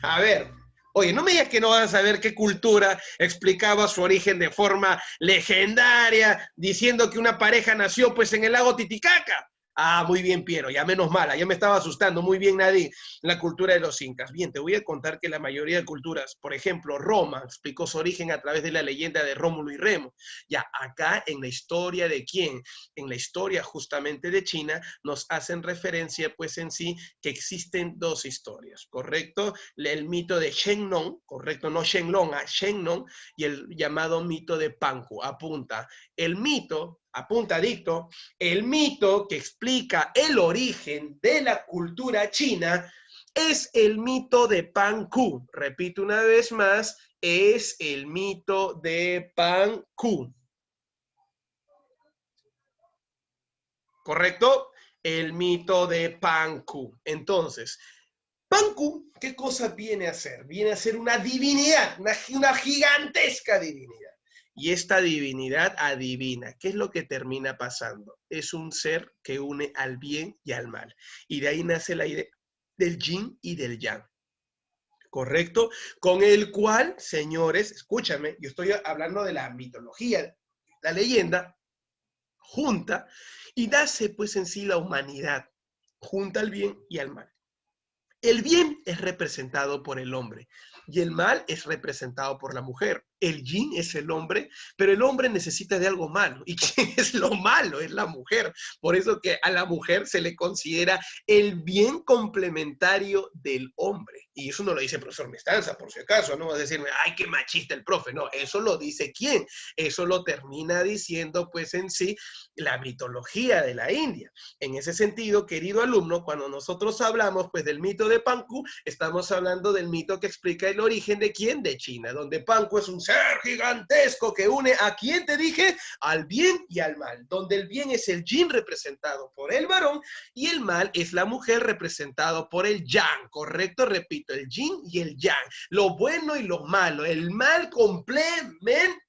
A ver. Oye, no me digas que no vas a saber qué cultura explicaba su origen de forma legendaria, diciendo que una pareja nació pues en el lago Titicaca. Ah, muy bien, Piero, ya menos mala, ya me estaba asustando. Muy bien, Nadine, la cultura de los incas. Bien, te voy a contar que la mayoría de culturas, por ejemplo, Roma, explicó su origen a través de la leyenda de Rómulo y Remo. Ya, acá en la historia de quién, en la historia justamente de China, nos hacen referencia pues en sí que existen dos historias, ¿correcto? El mito de Shennon, ¿correcto? No Shenlong, Shennon, y el llamado mito de Panku. Apunta, el mito, apuntadito, el mito que explica el origen de la cultura china es el mito de Panku. Repito una vez más, es el mito de Panku. ¿Correcto? El mito de Panku. Entonces, Panku, ¿qué cosa viene a ser? Viene a ser una divinidad, una gigantesca divinidad. Y esta divinidad adivina. ¿Qué es lo que termina pasando? Es un ser que une al bien y al mal. Y de ahí nace la idea del yin y del yang. ¿Correcto? Con el cual, señores, escúchame, yo estoy hablando de la mitología, la leyenda, junta y nace pues en sí la humanidad, junta al bien y al mal. El bien es representado por el hombre y el mal es representado por la mujer. El yin es el hombre, pero el hombre necesita de algo malo. ¿Y quién es lo malo? Es la mujer. Por eso que a la mujer se le considera el bien complementario del hombre. Y eso no lo dice el profesor Mestanza, por si acaso. No vas a decirme, ay, qué machista el profe. No, eso lo dice ¿quién? Eso lo termina diciendo, pues en sí, la mitología de la India. En ese sentido, querido alumno, cuando nosotros hablamos, pues, del mito de Panku, estamos hablando del mito que explica el origen de ¿quién? De China, donde Panku es un ser gigantesco que une a ¿quién te dije? Al bien y al mal, donde el bien es el yin representado por el varón y el mal es la mujer representado por el yang, ¿correcto? Repito, el yin y el yang, lo bueno y lo malo, el mal complementario.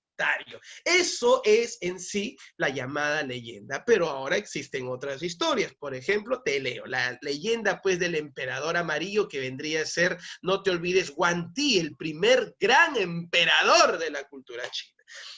Eso es en sí la llamada leyenda, pero ahora existen otras historias. Por ejemplo, te leo la leyenda pues del emperador amarillo que vendría a ser, no te olvides, Huang Ti, el primer gran emperador de la cultura china.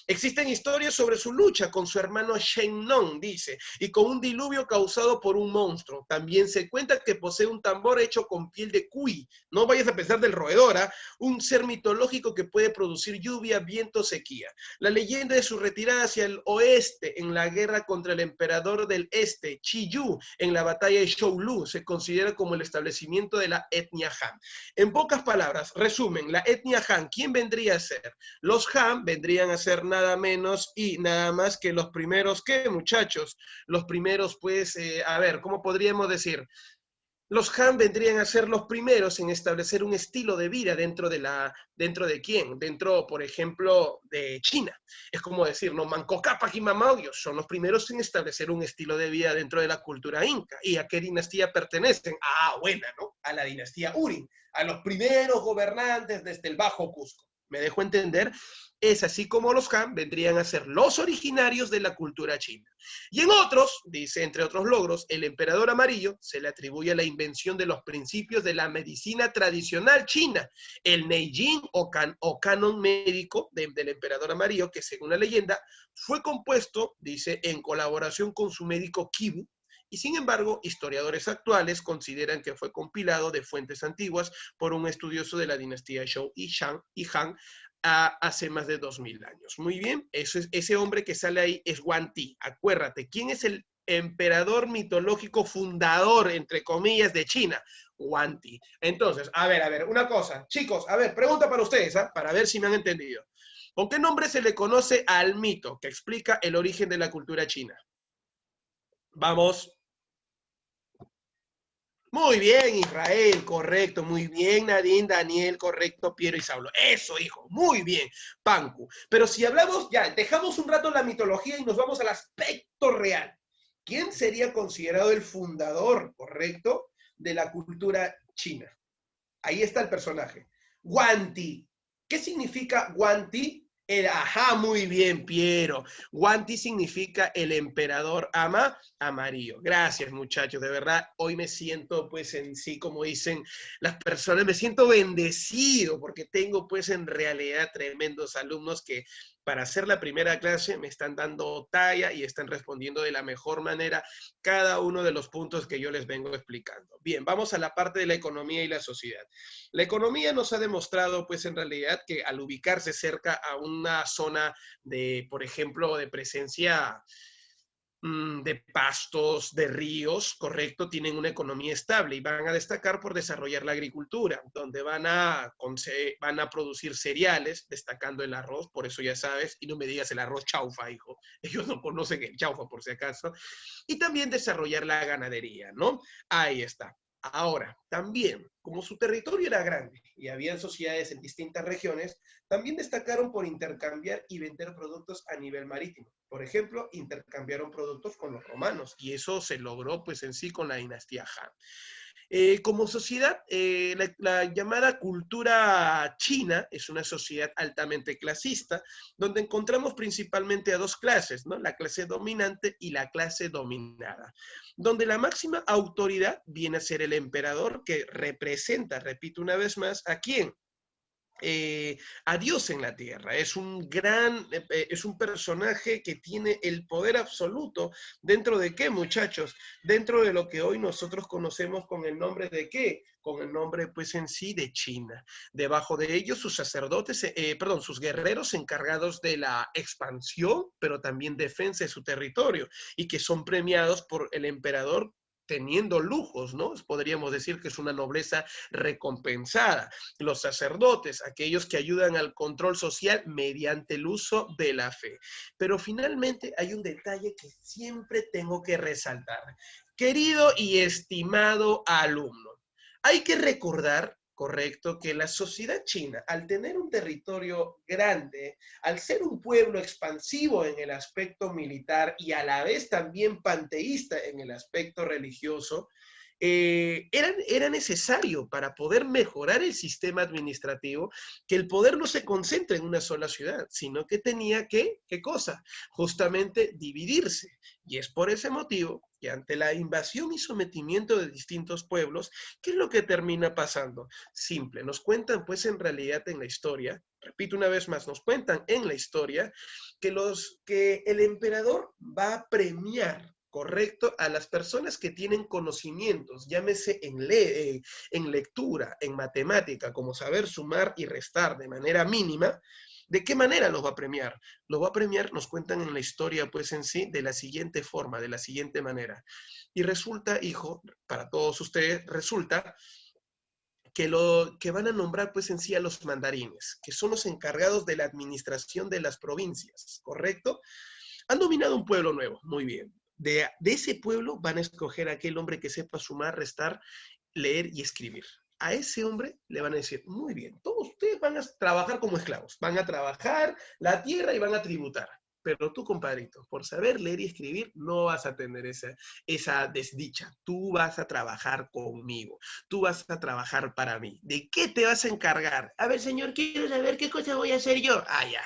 Existen historias sobre su lucha con su hermano Shen Nong, dice, y con un diluvio causado por un monstruo. También se cuenta que posee un tambor hecho con piel de cuy. No vayas a pensar del roedor, ¿eh? Un ser mitológico que puede producir lluvia, viento, sequía. La leyenda de su retirada hacia el oeste en la guerra contra el emperador del este, Qi Yu, en la batalla de Shoulu, se considera como el establecimiento de la etnia Han. En pocas palabras, resumen, la etnia Han, ¿quién vendría a ser? Los Han vendrían a ser nada menos y nada más que los primeros, ¿qué, muchachos? Los primeros, pues, a ver, ¿cómo podríamos decir? Los Han vendrían a ser los primeros en establecer un estilo de vida dentro de quién, dentro, por ejemplo, de China. Es como decir, no, Manco Cápac y Mamaoyos son los primeros en establecer un estilo de vida dentro de la cultura inca. ¿Y a qué dinastía pertenecen? Ah, buena, ¿no? A la dinastía Urin, a los primeros gobernantes desde el Bajo Cusco. ¿Me dejo entender? Es así como los Han vendrían a ser los originarios de la cultura china. Y en otros, dice, entre otros logros, el emperador amarillo se le atribuye la invención de los principios de la medicina tradicional china, el Neijing o canon médico del emperador amarillo, que según la leyenda fue compuesto, dice, en colaboración con su médico Kibu, y sin embargo, historiadores actuales consideran que fue compilado de fuentes antiguas por un estudioso de la dinastía Zhou y Han hace más de 2000 años. Muy bien, ese hombre que sale ahí es Yuan Ti. Acuérdate, ¿quién es el emperador mitológico fundador, entre comillas, de China? Yuan Ti. Entonces, a ver, una cosa. Chicos, a ver, pregunta para ustedes, para ver si me han entendido. ¿Con qué nombre se le conoce al mito que explica el origen de la cultura china? Vamos. Muy bien, Israel, correcto. Muy bien, Nadine, Daniel, correcto, Piero y Saulo. Eso, hijo, muy bien, Pancu. Pero si hablamos, ya, dejamos un rato la mitología y nos vamos al aspecto real. ¿Quién sería considerado el fundador, correcto, de la cultura china? Ahí está el personaje. Yuan Ti. ¿Qué significa Yuan Ti? Ajá, muy bien, Piero. Yuan Ti significa el emperador ama amarillo. Gracias, muchachos, de verdad. Hoy me siento, pues, en sí, como dicen las personas, me siento bendecido porque tengo, pues, en realidad tremendos alumnos que para hacer la primera clase me están dando talla y están respondiendo de la mejor manera cada uno de los puntos que yo les vengo explicando. Bien, vamos a la parte de la economía y la sociedad. La economía nos ha demostrado, pues en realidad, que al ubicarse cerca a una zona de, por ejemplo, de presencia de pastos, de ríos, correcto, tienen una economía estable y van a destacar por desarrollar la agricultura, donde van a producir cereales, destacando el arroz, por eso ya sabes, y no me digas el arroz chaufa, hijo, ellos no conocen el chaufa por si acaso, y también desarrollar la ganadería, ¿no? Ahí está. Ahora, también, como su territorio era grande y había sociedades en distintas regiones, también destacaron por intercambiar y vender productos a nivel marítimo. Por ejemplo, intercambiaron productos con los romanos y eso se logró pues en sí con la dinastía Han. Como sociedad, la llamada cultura china es una sociedad altamente clasista, donde encontramos principalmente a dos clases, ¿no? La clase dominante y la clase dominada, donde la máxima autoridad viene a ser el emperador que representa, repito una vez más, ¿a quién? A Dios en la tierra. Es un personaje que tiene el poder absoluto. ¿Dentro de qué, muchachos? Dentro de lo que hoy nosotros conocemos con el nombre de qué? Con el nombre, pues en sí, de China. Debajo de ellos, sus sacerdotes, sus guerreros encargados de la expansión, pero también defensa de su territorio y que son premiados por el emperador teniendo lujos, ¿no? Podríamos decir que es una nobleza recompensada. Los sacerdotes, aquellos que ayudan al control social mediante el uso de la fe. Pero finalmente hay un detalle que siempre tengo que resaltar. Querido y estimado alumno, hay que recordar, correcto, que la sociedad china, al tener un territorio grande, al ser un pueblo expansivo en el aspecto militar y a la vez también panteísta en el aspecto religioso, era necesario para poder mejorar el sistema administrativo que el poder no se concentre en una sola ciudad, sino que tenía que, ¿qué cosa? Justamente dividirse. Y es por ese motivo que ante la invasión y sometimiento de distintos pueblos, ¿qué es lo que termina pasando? Simple, nos cuentan pues en realidad en la historia, repito una vez más, nos cuentan en la historia que el emperador va a premiar, correcto, a las personas que tienen conocimientos, llámese en lectura, en matemática, como saber sumar y restar de manera mínima. ¿De qué manera los va a premiar? Los va a premiar, nos cuentan en la historia, pues en sí, de la siguiente forma, de la siguiente manera. Y resulta, hijo, para todos ustedes, resulta que van a nombrar pues en sí a los mandarines, que son los encargados de la administración de las provincias, ¿correcto? Han dominado un pueblo nuevo, muy bien. De ese pueblo van a escoger a aquel hombre que sepa sumar, restar, leer y escribir. A ese hombre le van a decir, muy bien, todos ustedes van a trabajar como esclavos, van a trabajar la tierra y van a tributar. Pero tú, compadrito, por saber leer y escribir, no vas a tener esa desdicha. Tú vas a trabajar conmigo. Tú vas a trabajar para mí. ¿De qué te vas a encargar? A ver, señor, quiero saber qué cosa voy a hacer yo. Ah, ya.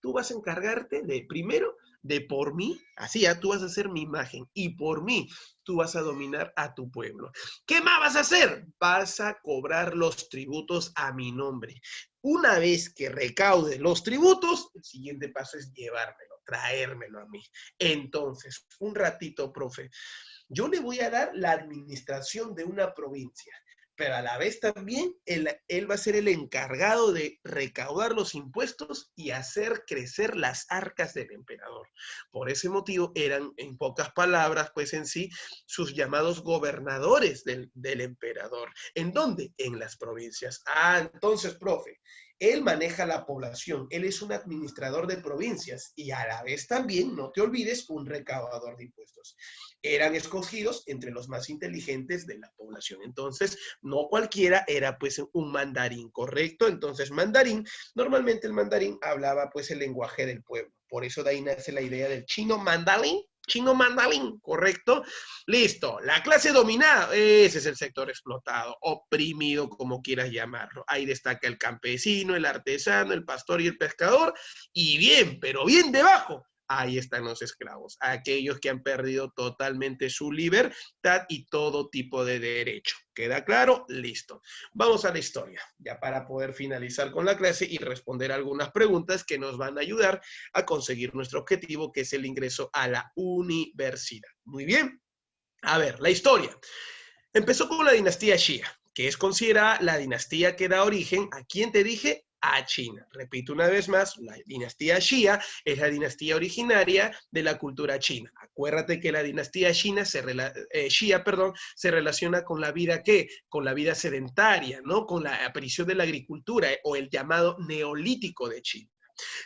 Tú vas a encargarte de, primero, de por mí, así ya tú vas a ser mi imagen, y por mí tú vas a dominar a tu pueblo. ¿Qué más vas a hacer? Vas a cobrar los tributos a mi nombre. Una vez que recaude los tributos, el siguiente paso es llevármelo, traérmelo a mí. Entonces, un ratito, profe, yo le voy a dar la administración de una provincia, pero a la vez también él va a ser el encargado de recaudar los impuestos y hacer crecer las arcas del emperador. Por ese motivo eran, en pocas palabras, pues en sí, sus llamados gobernadores del emperador. ¿En dónde? En las provincias. Ah, entonces, profe, él maneja la población, él es un administrador de provincias y a la vez también, no te olvides, un recaudador de impuestos. Eran escogidos entre los más inteligentes de la población. Entonces, no cualquiera era pues un mandarín, ¿correcto? Entonces, mandarín, normalmente el mandarín hablaba pues el lenguaje del pueblo. Por eso de ahí nace la idea del chino mandarín, ¿correcto? Listo, la clase dominada, ese es el sector explotado, oprimido, como quieras llamarlo. Ahí destaca el campesino, el artesano, el pastor y el pescador, y bien, pero bien debajo, ahí están los esclavos, aquellos que han perdido totalmente su libertad y todo tipo de derecho. ¿Queda claro? Listo. Vamos a la historia, ya para poder finalizar con la clase y responder algunas preguntas que nos van a ayudar a conseguir nuestro objetivo, que es el ingreso a la universidad. Muy bien. A ver, la historia. Empezó con la dinastía Xia, que es considerada la dinastía que da origen, ¿a quién te dije? A China. Repito una vez más, la dinastía Xia es la dinastía originaria de la cultura china. Acuérdate que la dinastía Xia se relaciona con la vida, ¿qué? Con la vida sedentaria, ¿no? Con la aparición de la agricultura o el llamado neolítico de China.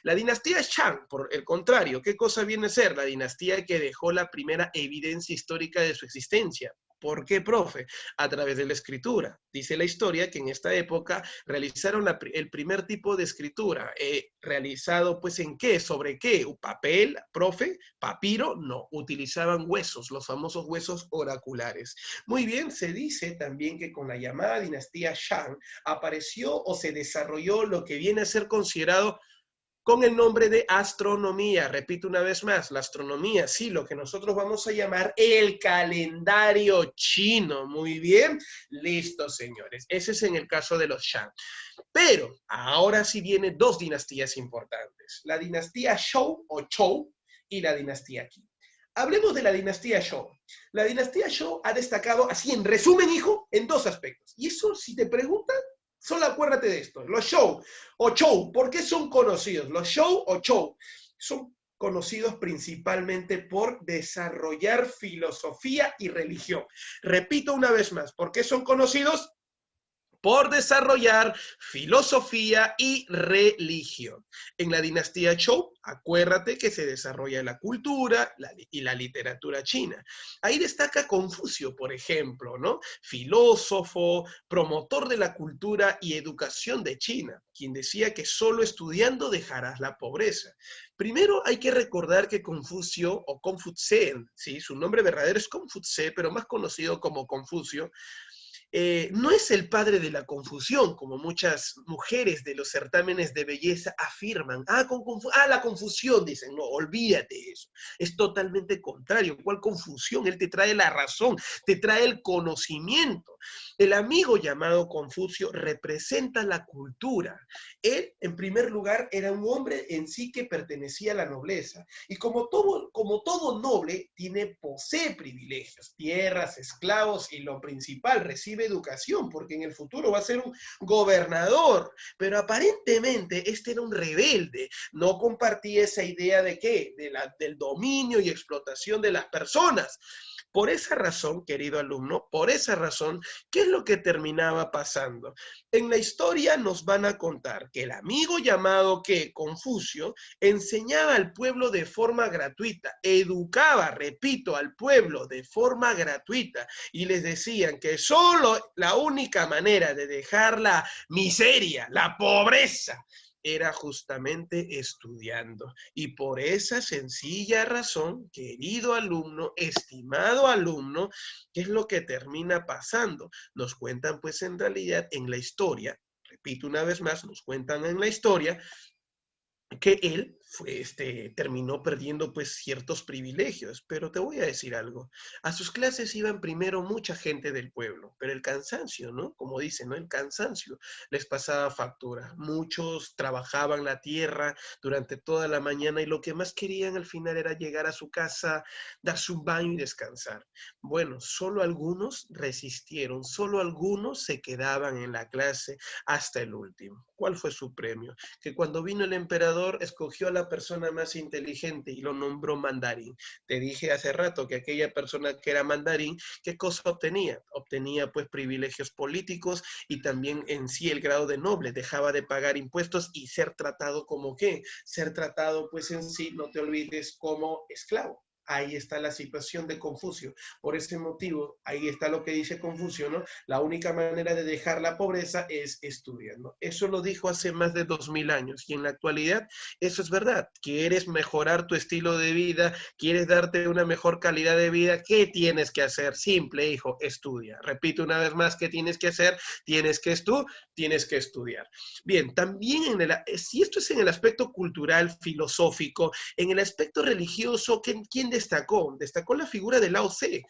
La dinastía Shang, por el contrario, ¿qué cosa viene a ser? La dinastía que dejó la primera evidencia histórica de su existencia. ¿Por qué, profe? A través de la escritura. Dice la historia que en esta época realizaron el primer tipo de escritura. ¿Realizado pues en qué? ¿Sobre qué? ¿Papel, profe? ¿Papiro? No, utilizaban huesos, los famosos huesos oraculares. Muy bien, se dice también que con la llamada dinastía Shang apareció o se desarrolló lo que viene a ser considerado con el nombre de astronomía. Repito una vez más, la astronomía, sí, lo que nosotros vamos a llamar el calendario chino. Muy bien, listo, señores. Ese es en el caso de los Shang. Pero ahora sí vienen dos dinastías importantes, la dinastía Zhou o Zhou y la dinastía Qin. Hablemos de la dinastía Zhou. La dinastía Zhou ha destacado, así en resumen, hijo, en dos aspectos. Y eso, si te preguntan, solo acuérdate de esto. Los Zhou o Zhou, ¿por qué son conocidos? Los Zhou o Zhou son conocidos principalmente por desarrollar filosofía y religión. Repito una vez más, ¿por qué son conocidos? Por desarrollar filosofía y religión. En la dinastía Zhou, acuérdate que se desarrolla la cultura y la literatura china. Ahí destaca Confucio, por ejemplo, ¿no? Filósofo, promotor de la cultura y educación de China, quien decía que solo estudiando dejarás la pobreza. Primero hay que recordar que Confucio, o Confucén, ¿sí? Su nombre verdadero es Confucé, pero más conocido como Confucio, no es el padre de la confusión, como muchas mujeres de los certámenes de belleza afirman. La confusión, dicen. No, olvídate eso. Es totalmente contrario. ¿Cuál confusión? Él te trae la razón, te trae el conocimiento. El amigo llamado Confucio representa la cultura. Él, en primer lugar, era un hombre en sí que pertenecía a la nobleza. Y como todo noble, posee privilegios, tierras, esclavos y lo principal, recibe educación, porque en el futuro va a ser un gobernador. Pero aparentemente este era un rebelde, no compartía esa idea de qué, del dominio y explotación de las personas. Por esa razón, querido alumno, por esa razón, ¿qué es lo que terminaba pasando? En la historia nos van a contar que el amigo llamado Confucio enseñaba al pueblo de forma gratuita, educaba, repito, al pueblo de forma gratuita y les decían que solo la única manera de dejar la miseria, la pobreza, era justamente estudiando. Y por esa sencilla razón, querido alumno, estimado alumno, ¿qué es lo que termina pasando? Nos cuentan pues en realidad en la historia, repito una vez más, nos cuentan en la historia que él terminó perdiendo pues ciertos privilegios, pero te voy a decir algo, a sus clases iban primero mucha gente del pueblo, pero el cansancio, ¿no? Como dicen, ¿no? El cansancio les pasaba factura. Muchos trabajaban la tierra durante toda la mañana y lo que más querían al final era llegar a su casa, darse un baño y descansar. Bueno, solo algunos resistieron, solo algunos se quedaban en la clase hasta el último. ¿Cuál fue su premio? Que cuando vino el emperador escogió a la persona más inteligente y lo nombró mandarín. Te dije hace rato que aquella persona que era mandarín, ¿qué cosa obtenía? Obtenía pues privilegios políticos y también en sí el grado de noble, dejaba de pagar impuestos y ser tratado como qué, ser tratado pues en sí, no te olvides, como esclavo. Ahí está la situación de Confucio. Por ese motivo, ahí está lo que dice Confucio, ¿no? La única manera de dejar la pobreza es estudiando. Eso lo dijo hace más de 2000 años y en la actualidad eso es verdad. ¿Quieres mejorar tu estilo de vida? ¿Quieres darte una mejor calidad de vida? ¿Qué tienes que hacer? Simple, hijo, estudia. Repito una vez más, ¿qué tienes que hacer? Tienes que estudiar. Bien, también si esto es en el aspecto cultural, filosófico, en el aspecto religioso, ¿quién destacó? Destacó la figura de Lao Tse,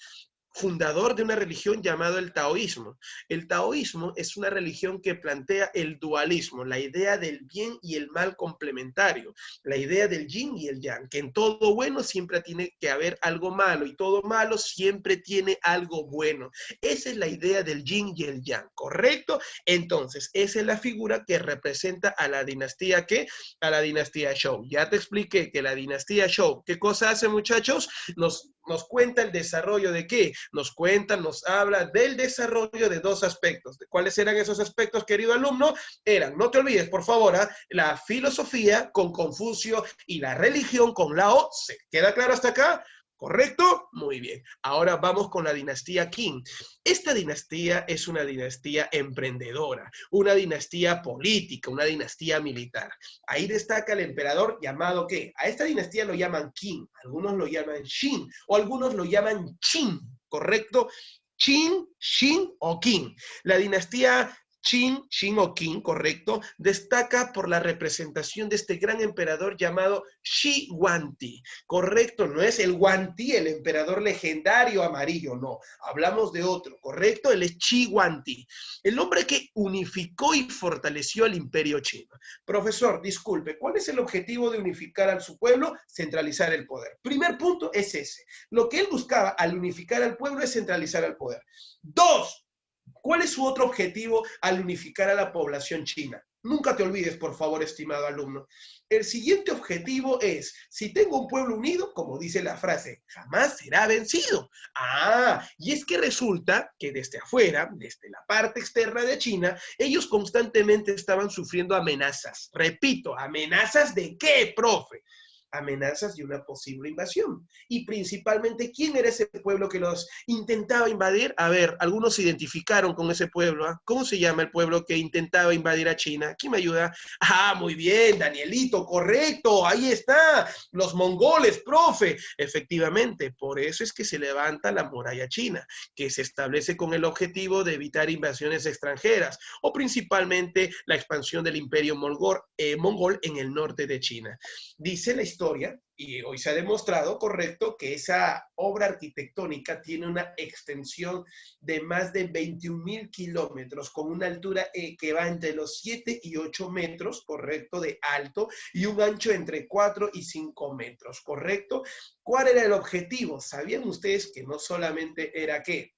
fundador de una religión llamada el taoísmo. El taoísmo es una religión que plantea el dualismo, la idea del bien y el mal complementario, la idea del yin y el yang, que en todo bueno siempre tiene que haber algo malo y todo malo siempre tiene algo bueno. Esa es la idea del yin y el yang, ¿correcto? Entonces, esa es la figura que representa a la dinastía, ¿qué? A la dinastía Zhou. Ya te expliqué que la dinastía Zhou, ¿qué cosa hace, muchachos? Nos cuenta el desarrollo de qué, nos habla del desarrollo de dos aspectos. ¿Cuáles eran esos aspectos, querido alumno? Eran, no te olvides, por favor, la filosofía con Confucio y la religión con Lao Tse. ¿Queda claro hasta acá? ¿Correcto? Muy bien. Ahora vamos con la dinastía Qin. Esta dinastía es una dinastía emprendedora, una dinastía política, una dinastía militar. Ahí destaca el emperador llamado ¿qué? A esta dinastía lo llaman Qin, algunos lo llaman Xin o algunos lo llaman Qin, ¿correcto? Qin, Xin o Qin. La dinastía Qin, Xin o Qin, correcto, destaca por la representación de este gran emperador llamado Shi Huangdi, correcto, no es el Huangdi, el emperador legendario amarillo, no, hablamos de otro, correcto, él es Shi Huangdi, el hombre que unificó y fortaleció el imperio chino. Profesor, disculpe, ¿cuál es el objetivo de unificar a su pueblo? Centralizar el poder. Primer punto es ese, lo que él buscaba al unificar al pueblo es centralizar el poder. Dos, ¿cuál es su otro objetivo al unificar a la población china? Nunca te olvides, por favor, estimado alumno. El siguiente objetivo es, si tengo un pueblo unido, como dice la frase, jamás será vencido. Y es que resulta que desde afuera, desde la parte externa de China, ellos constantemente estaban sufriendo amenazas. Repito, ¿amenazas de qué, profe? Amenazas de una posible invasión. Y principalmente, ¿quién era ese pueblo que los intentaba invadir? A ver, algunos se identificaron con ese pueblo. ¿Cómo se llama el pueblo que intentaba invadir a China? ¿Quién me ayuda? Muy bien, Danielito, correcto, ahí está. Los mongoles, profe. Efectivamente, por eso es que se levanta la muralla china, que se establece con el objetivo de evitar invasiones extranjeras o principalmente la expansión del imperio mongol en el norte de China. Dice la historia, y hoy se ha demostrado, correcto, que esa obra arquitectónica tiene una extensión de más de 21,000 kilómetros, con una altura que va entre los 7 y 8 metros, correcto, de alto, y un ancho entre 4 y 5 metros, correcto. ¿Cuál era el objetivo? ¿Sabían ustedes que no solamente era qué?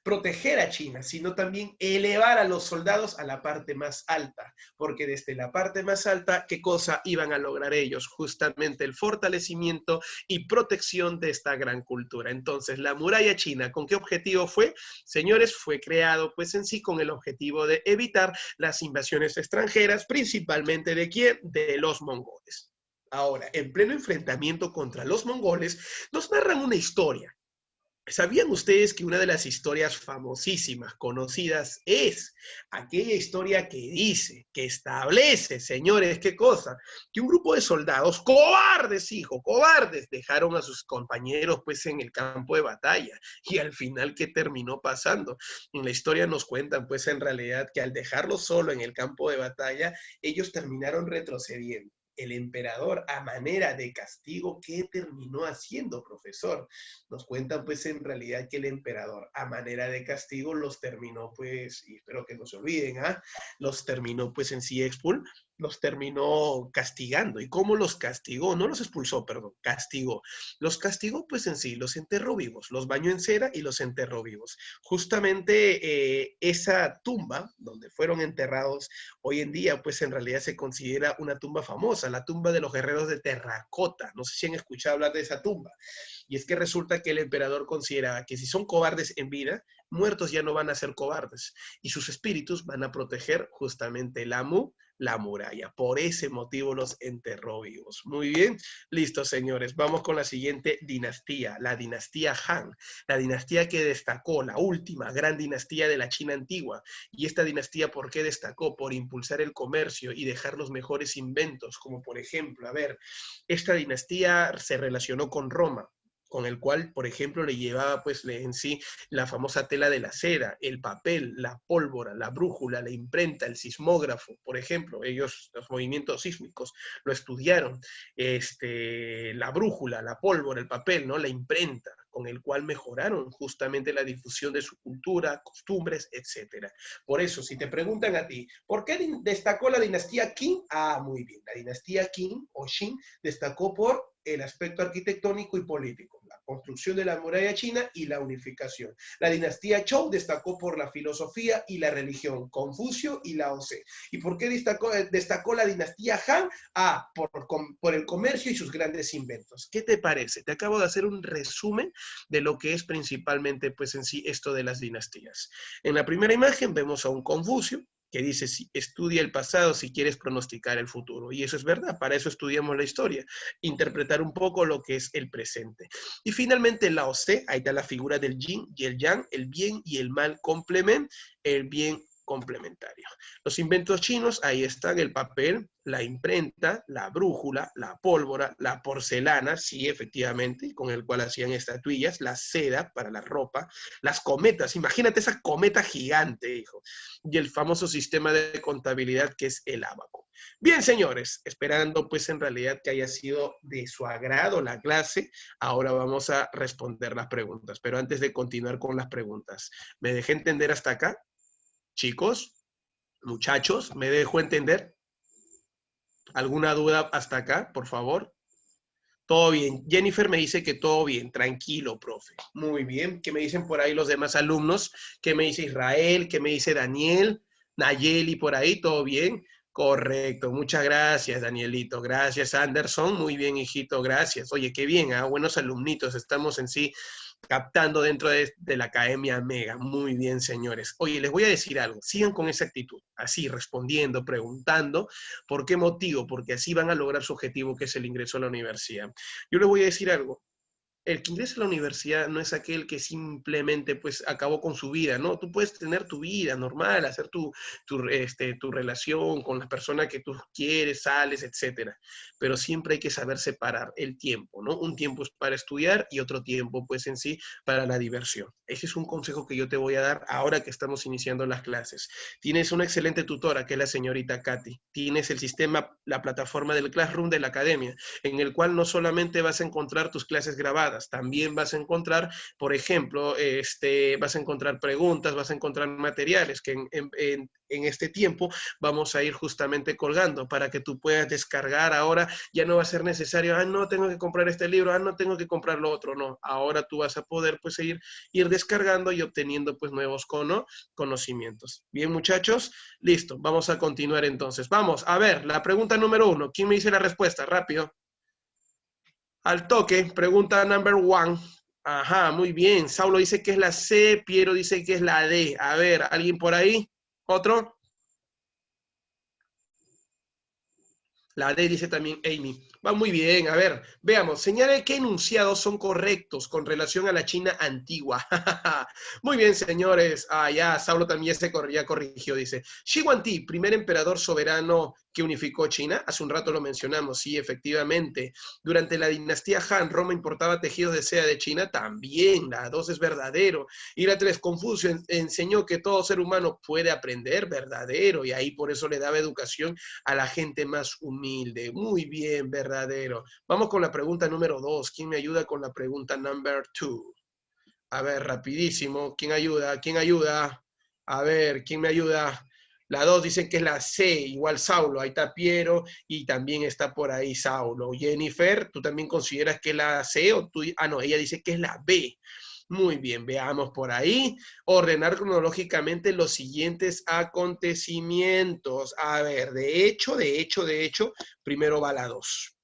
Proteger a China, sino también elevar a los soldados a la parte más alta, porque desde la parte más alta, ¿qué cosa iban a lograr ellos? Justamente el fortalecimiento y protección de esta gran cultura. Entonces, la muralla china, ¿con qué objetivo fue? Señores, fue creado pues en sí con el objetivo de evitar las invasiones extranjeras, principalmente ¿de quién? De los mongoles. Ahora, en pleno enfrentamiento contra los mongoles, nos narran una historia. ¿Sabían ustedes que una de las historias famosísimas, conocidas, es aquella historia que dice, que establece, señores, qué cosa? Que un grupo de soldados, cobardes, hijo, cobardes, dejaron a sus compañeros pues en el campo de batalla. Y al final, ¿qué terminó pasando? En la historia nos cuentan pues en realidad que al dejarlos solo en el campo de batalla, ellos terminaron retrocediendo. el emperador a manera de castigo, ¿qué terminó haciendo, profesor? Nos cuentan pues en realidad que el emperador a manera de castigo los terminó pues, y espero que no se olviden, los terminó pues en sí los terminó castigando. ¿Y cómo los castigó? No los expulsó, perdón, castigó. Los castigó pues en sí, los enterró vivos, los bañó en cera y los enterró vivos. Justamente esa tumba donde fueron enterrados hoy en día pues en realidad se considera una tumba famosa, la tumba de los guerreros de terracota. No sé si han escuchado hablar de esa tumba. Y es que resulta que el emperador consideraba que si son cobardes en vida, muertos ya no van a ser cobardes y sus espíritus van a proteger justamente la muralla. Por ese motivo los enterró vivos. Muy bien, listo, señores. Vamos con la siguiente dinastía, la dinastía Han, la dinastía que destacó, la última gran dinastía de la China antigua. Y esta dinastía, ¿por qué destacó? Por impulsar el comercio y dejar los mejores inventos, como por ejemplo, a ver, esta dinastía se relacionó con Roma, con el cual, por ejemplo, le llevaba pues en sí la famosa tela de la seda, el papel, la pólvora, la brújula, la imprenta, el sismógrafo, por ejemplo, ellos los movimientos sísmicos lo estudiaron, la brújula, la pólvora, el papel, ¿no? La imprenta, con el cual mejoraron justamente la difusión de su cultura, costumbres, etc. Por eso, si te preguntan a ti, ¿por qué destacó la dinastía Qing? Ah, muy bien, la dinastía Qing o Qing destacó por el aspecto arquitectónico y político, la construcción de la muralla china y la unificación. La dinastía Zhou destacó por la filosofía y la religión, Confucio y Lao Tse. ¿Y por qué destacó la dinastía Han? Ah, por el comercio y sus grandes inventos. ¿Qué te parece? Te acabo de hacer un resumen de lo que es principalmente, pues en sí, esto de las dinastías. En la primera imagen vemos a un Confucio, que dice, estudia el pasado si quieres pronosticar el futuro. Y eso es verdad, para eso estudiamos la historia, interpretar un poco lo que es el presente. Y finalmente Lao Tse, ahí está la figura del yin y el yang, el bien y el mal complemento, el bien complementario. Los inventos chinos, ahí están el papel, la imprenta, la brújula, la pólvora, la porcelana, sí, efectivamente, con el cual hacían estatuillas, la seda para la ropa, las cometas, imagínate esa cometa gigante, hijo, y el famoso sistema de contabilidad que es el ábaco. Bien, señores, esperando pues en realidad que haya sido de su agrado la clase, ahora vamos a responder las preguntas, pero antes de continuar con las preguntas, ¿me dejé entender hasta acá? Chicos, muchachos, ¿me dejo entender? ¿Alguna duda hasta acá, por favor? Todo bien. Jennifer me dice que todo bien. Tranquilo, profe. Muy bien. ¿Qué me dicen por ahí los demás alumnos? ¿Qué me dice Israel? ¿Qué me dice Daniel? Nayeli por ahí, ¿todo bien? Correcto. Muchas gracias, Danielito. Gracias, Anderson. Muy bien, hijito. Gracias. Oye, qué bien, buenos alumnitos. Estamos en sí captando dentro de la Academia Mega. Muy bien, señores. Oye, les voy a decir algo. Sigan con esa actitud, así, respondiendo, preguntando. ¿Por qué motivo? Porque así van a lograr su objetivo, que es el ingreso a la universidad. Yo les voy a decir algo. El que ingresa a la universidad no es aquel que simplemente pues acabó con su vida, ¿no? Tú puedes tener tu vida normal, hacer tu relación con la persona que tú quieres, sales, etcétera. Pero siempre hay que saber separar el tiempo, ¿no? Un tiempo es para estudiar y otro tiempo pues en sí para la diversión. Ese es un consejo que yo te voy a dar ahora que estamos iniciando las clases. Tienes una excelente tutora que es la señorita Katy. Tienes el sistema, la plataforma del Classroom de la academia, en el cual no solamente vas a encontrar tus clases grabadas, también vas a encontrar, por ejemplo, vas a encontrar preguntas, vas a encontrar materiales que en este tiempo vamos a ir justamente colgando para que tú puedas descargar. Ahora ya no va a ser necesario, no tengo que comprar este libro, no tengo que comprar lo otro, no. Ahora tú vas a poder pues ir descargando y obteniendo pues nuevos conocimientos. Bien, muchachos, listo, vamos a continuar entonces. Vamos, a ver, la pregunta número 1. ¿Quién me dice la respuesta? Rápido. Al toque, pregunta number 1. Ajá, muy bien. Saulo dice que es la C, Piero dice que es la D. A ver, ¿alguien por ahí? ¿Otro? La D dice también Amy. Va muy bien, a ver, veamos, señale qué enunciados son correctos con relación a la China antigua. Muy bien, señores. Ah, ya, Saulo también ya corrigió, dice. Shi Huangdi, primer emperador soberano que unificó China. Hace un rato lo mencionamos, sí, efectivamente. Durante la dinastía Han, Roma importaba tejidos de seda de China. También, la 2 es verdadero. Y la 3, Confucio enseñó que todo ser humano puede aprender, verdadero. Y ahí por eso le daba educación a la gente más humilde. Muy bien, verdadero. Vamos con la pregunta número 2. ¿Quién me ayuda con la pregunta number 2? A ver, rapidísimo. ¿Quién ayuda? ¿Quién ayuda? A ver, ¿quién me ayuda? La 2 dice que es la C, igual Saulo. Ahí está Piero y también está por ahí Saulo. Jennifer, ¿tú también consideras que es la C o tú? Ah, no, ella dice que es la B. Muy bien, veamos por ahí. Ordenar cronológicamente los siguientes acontecimientos. A ver, de hecho, primero va la 2.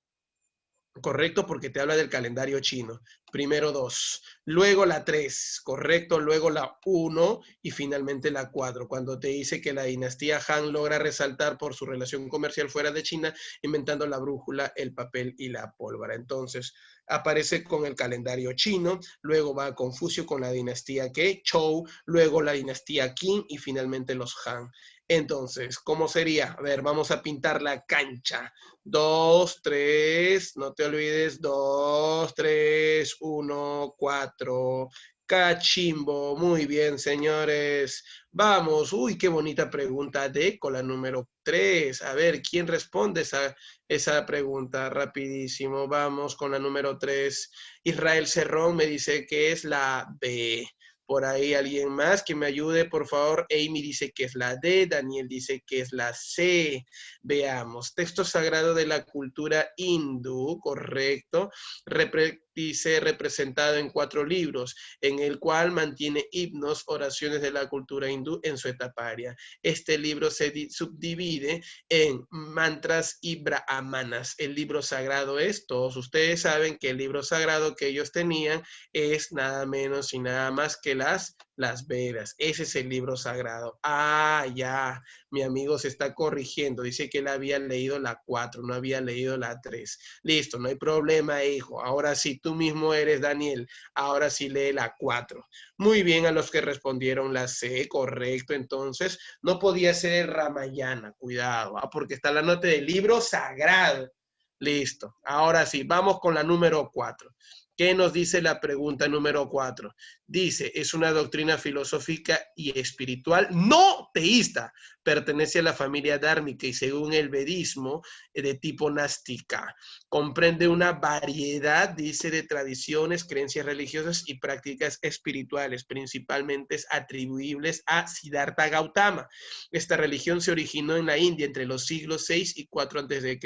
Correcto, porque te habla del calendario chino. Primero 2, luego la 3, correcto, luego la 1 y finalmente la 4, cuando te dice que la dinastía Han logra resaltar por su relación comercial fuera de China, inventando la brújula, el papel y la pólvora. Entonces, aparece con el calendario chino, luego va Confucio con la dinastía Zhou, luego la dinastía Qin y finalmente los Han. Entonces, ¿cómo sería? A ver, vamos a pintar la cancha. 2, 3, no te olvides, 2, 3, 1, 4. Cachimbo, muy bien, señores. Vamos, uy, qué bonita pregunta de con la número 3. A ver, ¿quién responde esa pregunta? Rapidísimo, vamos con la número 3. Israel Cerrón me dice que es la B. Por ahí alguien más que me ayude, por favor. Amy dice que es la D, Daniel dice que es la C. Veamos, texto sagrado de la cultura hindú, correcto. Dice representado en 4 libros, en el cual mantiene himnos, oraciones de la cultura hindú en su etaparia. Este libro se subdivide en mantras y brahmanas. El libro sagrado es, todos ustedes saben que el libro sagrado que ellos tenían es nada menos y nada más que las Vedas. Ese es el libro sagrado. Ah, ya, mi amigo se está corrigiendo. Dice que él había leído la 4, no había leído la 3. Listo, no hay problema, hijo. Ahora sí, tú mismo eres Daniel. Ahora sí lee la 4. Muy bien a los que respondieron la C, correcto. Entonces, no podía ser Ramayana, cuidado, porque está la nota del libro sagrado. Listo. Ahora sí, vamos con la número 4. ¿Qué nos dice la pregunta número 4? Dice, es una doctrina filosófica y espiritual no teísta. Pertenece a la familia dármica y según el vedismo de tipo nástica. Comprende una variedad, dice, de tradiciones, creencias religiosas y prácticas espirituales, principalmente atribuibles a Siddhartha Gautama. Esta religión se originó en la India entre los siglos 6 y 4 a.C.,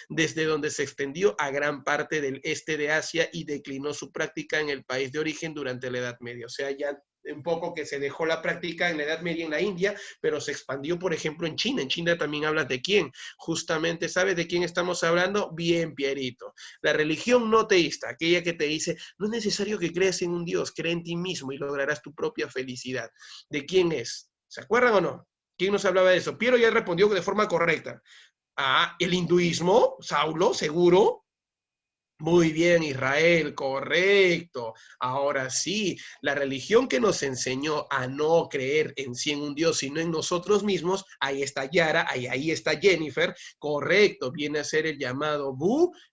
desde donde se extendió a gran parte del este de Asia y declinó su práctica en el país de origen durante la Edad Media. O sea, ya un poco que se dejó la práctica en la Edad Media en la India, pero se expandió, por ejemplo, en China. En China también hablas de quién. Justamente, ¿sabes de quién estamos hablando? Bien, Pierito. La religión no teísta, aquella que te dice, no es necesario que creas en un Dios, cree en ti mismo y lograrás tu propia felicidad. ¿De quién es? ¿Se acuerdan o no? ¿Quién nos hablaba de eso? Piero ya respondió de forma correcta. Ah, el hinduismo, Saulo, seguro. Muy bien, Israel, correcto. Ahora sí, la religión que nos enseñó a no creer en sí en un Dios, sino en nosotros mismos, ahí está Yara, ahí está Jennifer, correcto, viene a ser el llamado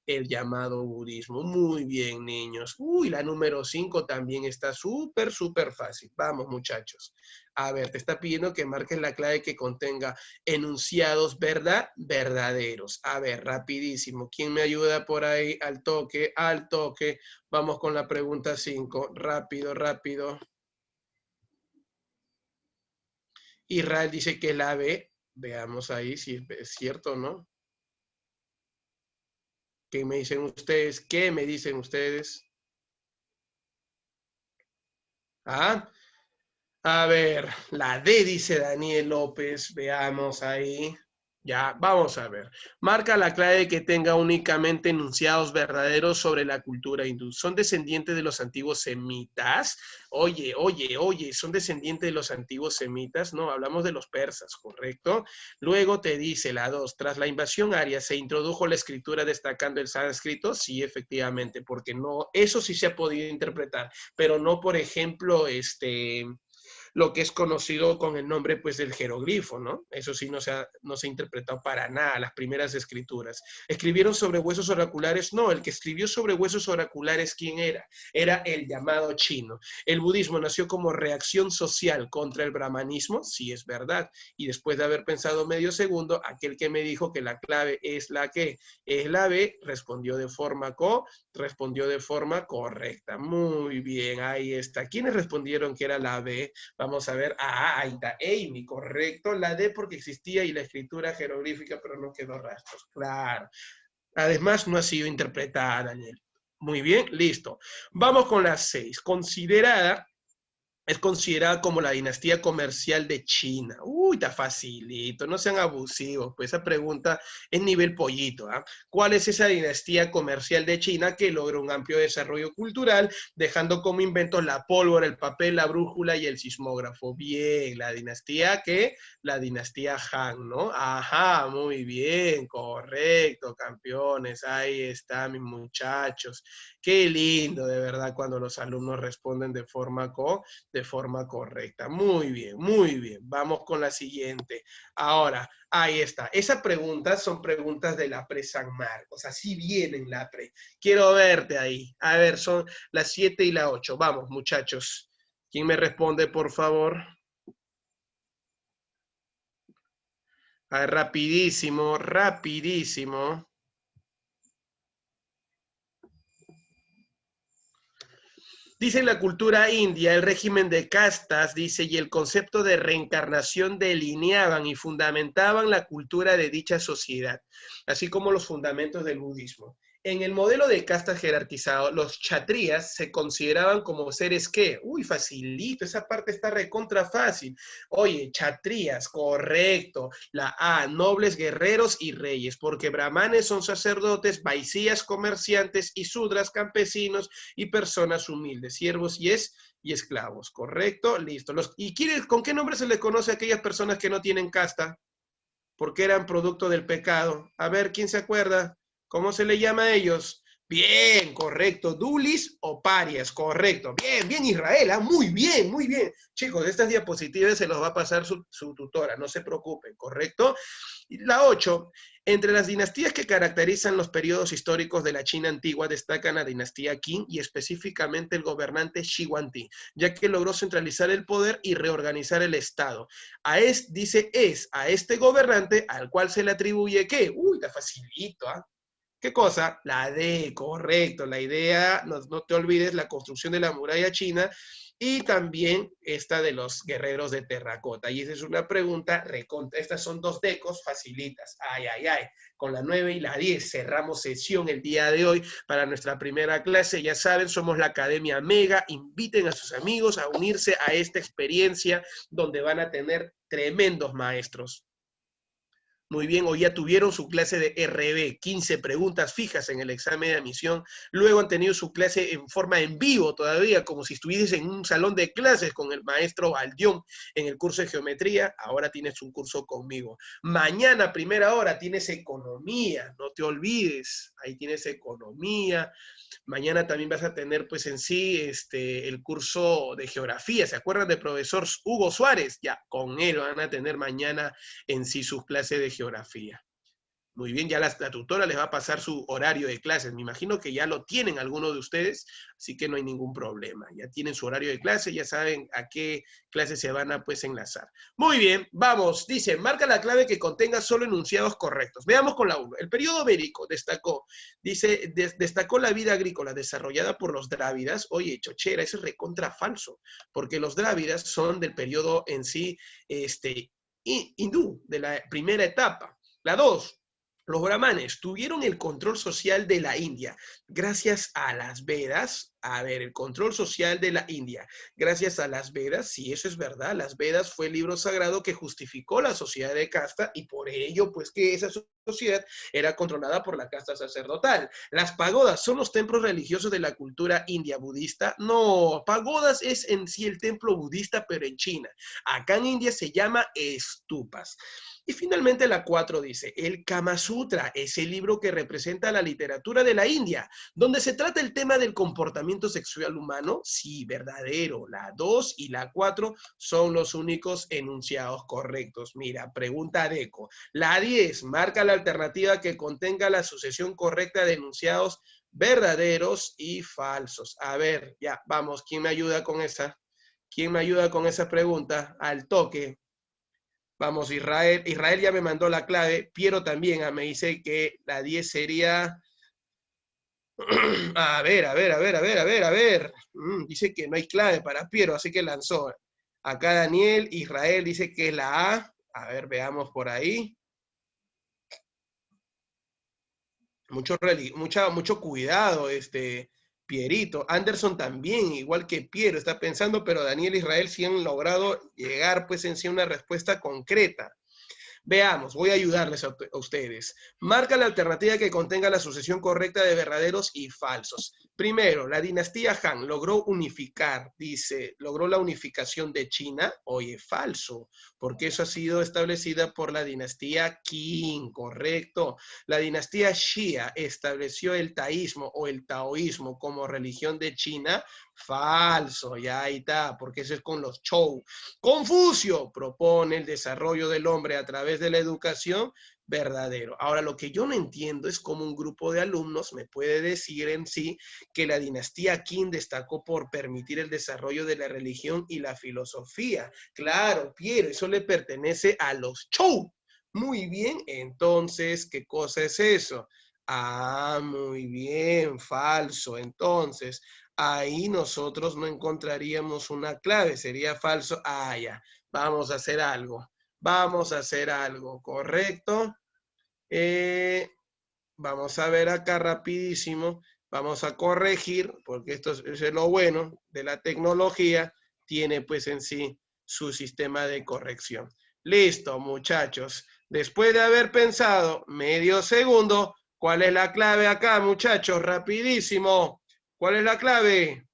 el llamado budismo. Muy bien, niños. Uy, la número 5 también está súper, súper fácil. Vamos, muchachos. A ver, te está pidiendo que marques la clave que contenga enunciados, ¿verdad? Verdaderos. A ver, rapidísimo. ¿Quién me ayuda por ahí? Al toque, al toque. Vamos con la pregunta 5. Rápido, rápido. Israel dice que la B. Veamos ahí si es cierto o no. ¿Qué me dicen ustedes? ¿Qué me dicen ustedes? Ah, a ver, la D dice Daniel López. Veamos ahí. Ya, vamos a ver. Marca la clave que tenga únicamente enunciados verdaderos sobre la cultura hindú. ¿Son descendientes de los antiguos semitas? Oye, ¿son descendientes de los antiguos semitas? No, hablamos de los persas, ¿correcto? Luego te dice la 2, tras la invasión aria, ¿se introdujo la escritura destacando el sánscrito? Sí, efectivamente, porque no, eso sí se ha podido interpretar, pero no, por ejemplo, lo que es conocido con el nombre pues del jeroglifo, ¿no? Eso sí no se ha interpretado para nada las primeras escrituras. ¿Escribieron sobre huesos oraculares? No, el que escribió sobre huesos oraculares, ¿quién era? Era el llamado chino. ¿El budismo nació como reacción social contra el brahmanismo? Sí, es verdad. Y después de haber pensado medio segundo, aquel que me dijo que la clave es la que es la B, respondió de forma correcta. Muy bien, ahí está. ¿Quiénes respondieron que era la B? Vamos a ver. Ahí está Amy, correcto. La D porque existía y la escritura jeroglífica, pero no quedó rastros. Claro. Además, no ha sido interpretada, Daniel. Muy bien, listo. Vamos con la 6. Es considerada como la dinastía comercial de China. Uy, está facilito, no sean abusivos, pues esa pregunta es nivel pollito. ¿Ah? ¿Cuál es esa dinastía comercial de China que logra un amplio desarrollo cultural, dejando como inventos la pólvora, el papel, la brújula y el sismógrafo? Bien, la dinastía ¿qué? La dinastía Han, ¿no? Ajá, muy bien, correcto, campeones, ahí está, mis muchachos. Qué lindo, de verdad, cuando los alumnos responden de forma correcta. Muy bien, muy bien. Vamos con la siguiente. Ahora, ahí está. Esas preguntas son preguntas de la pre San Marcos. Así vienen la pre. Quiero verte ahí. A ver, son las 7 y la 8. Vamos, muchachos. ¿Quién me responde, por favor? A ver, rapidísimo, rapidísimo. Dice en la cultura india, el régimen de castas, dice, y el concepto de reencarnación delineaban y fundamentaban la cultura de dicha sociedad, así como los fundamentos del budismo. En el modelo de castas jerarquizado, los chatrías se consideraban como seres que, uy, facilito, esa parte está recontra fácil. Oye, chatrías, correcto. La A, nobles, guerreros y reyes, porque brahmanes son sacerdotes, vaisías, comerciantes y sudras, campesinos y personas humildes, siervos y esclavos, ¿correcto? Listo. ¿Con qué nombre se les conoce a aquellas personas que no tienen casta? Porque eran producto del pecado. A ver, ¿quién se acuerda? ¿Cómo se le llama a ellos? Bien, correcto. Dulis o parias, correcto. Bien, bien Israel, muy bien, muy bien. Chicos, estas diapositivas se los va a pasar su tutora, no se preocupen, ¿correcto? La 8. Entre las dinastías que caracterizan los periodos históricos de la China antigua destacan la dinastía Qin y específicamente el gobernante Shi Huangdi, ya que logró centralizar el poder y reorganizar el Estado. Dice, es a este gobernante al cual se le atribuye ¿qué? Uy, está facilito, ¿ah? ¿Qué cosa? La D, correcto. La idea, no te olvides, la construcción de la muralla china y también esta de los guerreros de terracota. Y esa es una pregunta recontra. Estas son dos decos facilitas. Ay, ay, ay. Con la 9 y la 10 cerramos sesión el día de hoy para nuestra primera clase. Ya saben, somos la Academia Mega. Inviten a sus amigos a unirse a esta experiencia donde van a tener tremendos maestros. Muy bien, hoy ya tuvieron su clase de RB, 15 preguntas fijas en el examen de admisión. Luego han tenido su clase en forma en vivo todavía, como si estuvieses en un salón de clases con el maestro Valdión en el curso de geometría. Ahora tienes un curso conmigo. Mañana, primera hora, tienes economía. No te olvides, ahí tienes economía. Mañana también vas a tener, pues en sí, el curso de geografía. ¿Se acuerdan del profesor Hugo Suárez? Ya, con él van a tener mañana en sí sus clases de geografía. Muy bien, ya la tutora les va a pasar su horario de clases. Me imagino que ya lo tienen algunos de ustedes, así que no hay ningún problema. Ya tienen su horario de clase, ya saben a qué clase se van a pues enlazar. Muy bien, vamos. Dice, marca la clave que contenga solo enunciados correctos. Veamos con la 1. El periodo bélico destacó, dice, destacó la vida agrícola desarrollada por los drávidas. Oye, chochera, eso es recontra falso, porque los drávidas son del periodo en sí hindú, de la primera etapa. La 2. Los brahmanes tuvieron el control social de la India gracias a las Vedas. A ver, el control social de la India. Gracias a las Vedas, sí, eso es verdad, las Vedas fue el libro sagrado que justificó la sociedad de casta y por ello, pues que esa sociedad era controlada por la casta sacerdotal. Las pagodas son los templos religiosos de la cultura india budista. No, pagodas es en sí el templo budista, pero en China. Acá en India se llama estupas. Y finalmente la 4 dice, el Kama Sutra es el libro que representa la literatura de la India, donde se trata el tema del comportamiento sexual humano. Sí, verdadero. La 2 y la 4 son los únicos enunciados correctos. Mira, pregunta Deco. La 10 marca la alternativa que contenga la sucesión correcta de enunciados verdaderos y falsos. A ver, ya, vamos, ¿quién me ayuda con esa? ¿Quién me ayuda con esa pregunta? Al toque. Vamos, Israel. Israel ya me mandó la clave. Piero también me dice que la 10 sería... A ver, a ver, a ver, a ver, a ver, a ver. Dice que no hay clave para Piero, así que lanzó. Acá Daniel, Israel dice que es la A. A ver, veamos por ahí. Mucho cuidado, Pierito. Anderson también, igual que Piero, está pensando, pero Daniel e Israel sí han logrado llegar, pues, en sí a una respuesta concreta. Veamos, voy a ayudarles a ustedes. Marca la alternativa que contenga la sucesión correcta de verdaderos y falsos. Primero, la dinastía Han logró unificar, dice, logró la unificación de China. Oye, falso, porque eso ha sido establecida por la dinastía Qing, correcto. La dinastía Xia estableció el taísmo o el taoísmo como religión de China. Falso, ya ahí está, porque eso es con los Zhou. Confucio propone el desarrollo del hombre a través de la educación. Verdadero. Ahora, lo que yo no entiendo es cómo un grupo de alumnos me puede decir en sí que la dinastía Qin destacó por permitir el desarrollo de la religión y la filosofía. Claro, Piero, eso le pertenece a los Zhou. Muy bien, entonces, ¿qué cosa es eso? Ah, muy bien, falso. Entonces, ahí nosotros no encontraríamos una clave, sería falso. Ah, ya, vamos a hacer algo. Vamos a hacer algo, ¿correcto? Vamos a ver acá rapidísimo. Vamos a corregir, porque esto es lo bueno de la tecnología, tiene pues en sí su sistema de corrección. Listo, muchachos. Después de haber pensado medio segundo, ¿cuál es la clave acá, muchachos? Rapidísimo. ¿Cuál es la clave?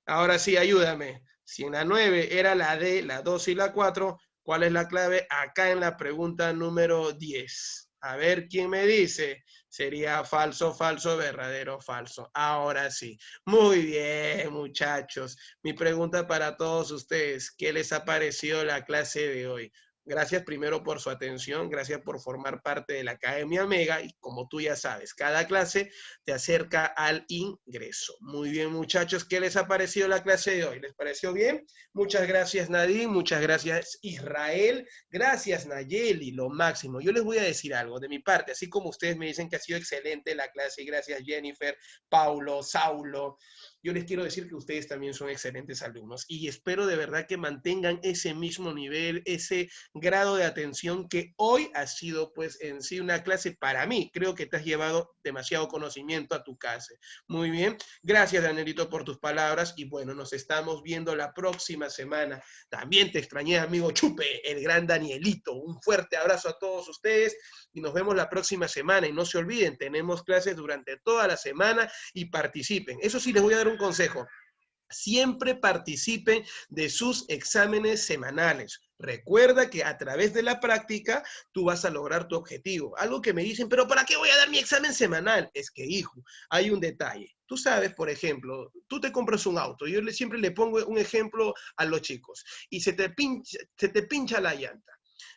Ahora sí, ayúdame. Si en la 9 era la D, la 2 y la 4, ¿cuál es la clave acá en la pregunta número 10? A ver quién me dice. Sería falso, falso, verdadero, falso. Ahora sí. Muy bien, muchachos. Mi pregunta para todos ustedes, ¿qué les ha parecido la clase de hoy? Gracias primero por su atención, gracias por formar parte de la Academia Mega y como tú ya sabes, cada clase te acerca al ingreso. Muy bien, muchachos, ¿qué les ha parecido la clase de hoy? ¿Les pareció bien? Muchas gracias, Nadine, muchas gracias, Israel, gracias, Nayeli, lo máximo. Yo les voy a decir algo de mi parte, así como ustedes me dicen que ha sido excelente la clase, gracias, Jennifer, Paulo, Saulo. Yo les quiero decir que ustedes también son excelentes alumnos y espero de verdad que mantengan ese mismo nivel, ese grado de atención que hoy ha sido pues en sí una clase para mí. Creo que te has llevado demasiado conocimiento a tu casa. Muy bien. Gracias, Danielito, por tus palabras y bueno, nos estamos viendo la próxima semana. También te extrañé, amigo Chupe, el gran Danielito. Un fuerte abrazo a todos ustedes y nos vemos la próxima semana. Y no se olviden, tenemos clases durante toda la semana y participen. Eso sí, les voy a dar un consejo. Siempre participen de sus exámenes semanales. Recuerda que a través de la práctica tú vas a lograr tu objetivo. Algo que me dicen, pero ¿para qué voy a dar mi examen semanal? Es que, hijo, hay un detalle. Tú sabes, por ejemplo, tú te compras un auto. Yo siempre le pongo un ejemplo a los chicos. Y se te pincha la llanta.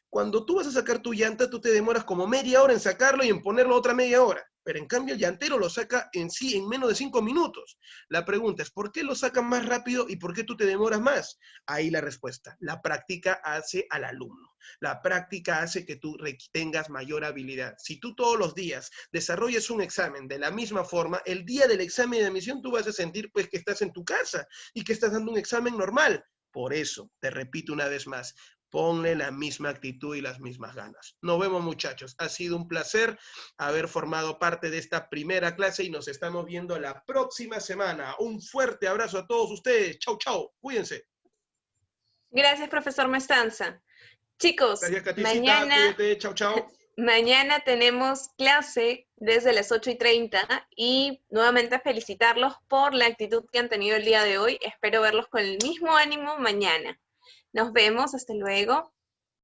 Cuando tú vas a sacar tu llanta, tú te demoras como media hora en sacarlo y en ponerlo otra media hora. Pero en cambio el llantero lo saca en sí en menos de 5 minutos. La pregunta es, ¿por qué lo sacan más rápido y por qué tú te demoras más? Ahí la respuesta. La práctica hace al alumno. La práctica hace que tú tengas mayor habilidad. Si tú todos los días desarrollas un examen de la misma forma, el día del examen de admisión tú vas a sentir pues que estás en tu casa y que estás dando un examen normal. Por eso, te repito una vez más, ponle la misma actitud y las mismas ganas. Nos vemos, muchachos. Ha sido un placer haber formado parte de esta primera clase y nos estamos viendo la próxima semana. Un fuerte abrazo a todos ustedes. Chau, chau. Cuídense. Gracias, profesor Mestanza. Chicos, Gracias, Katicita. Cuídate. Chau, chau. Mañana tenemos clase desde las 8:30 y nuevamente felicitarlos por la actitud que han tenido el día de hoy. Espero verlos con el mismo ánimo mañana. Nos vemos, hasta luego.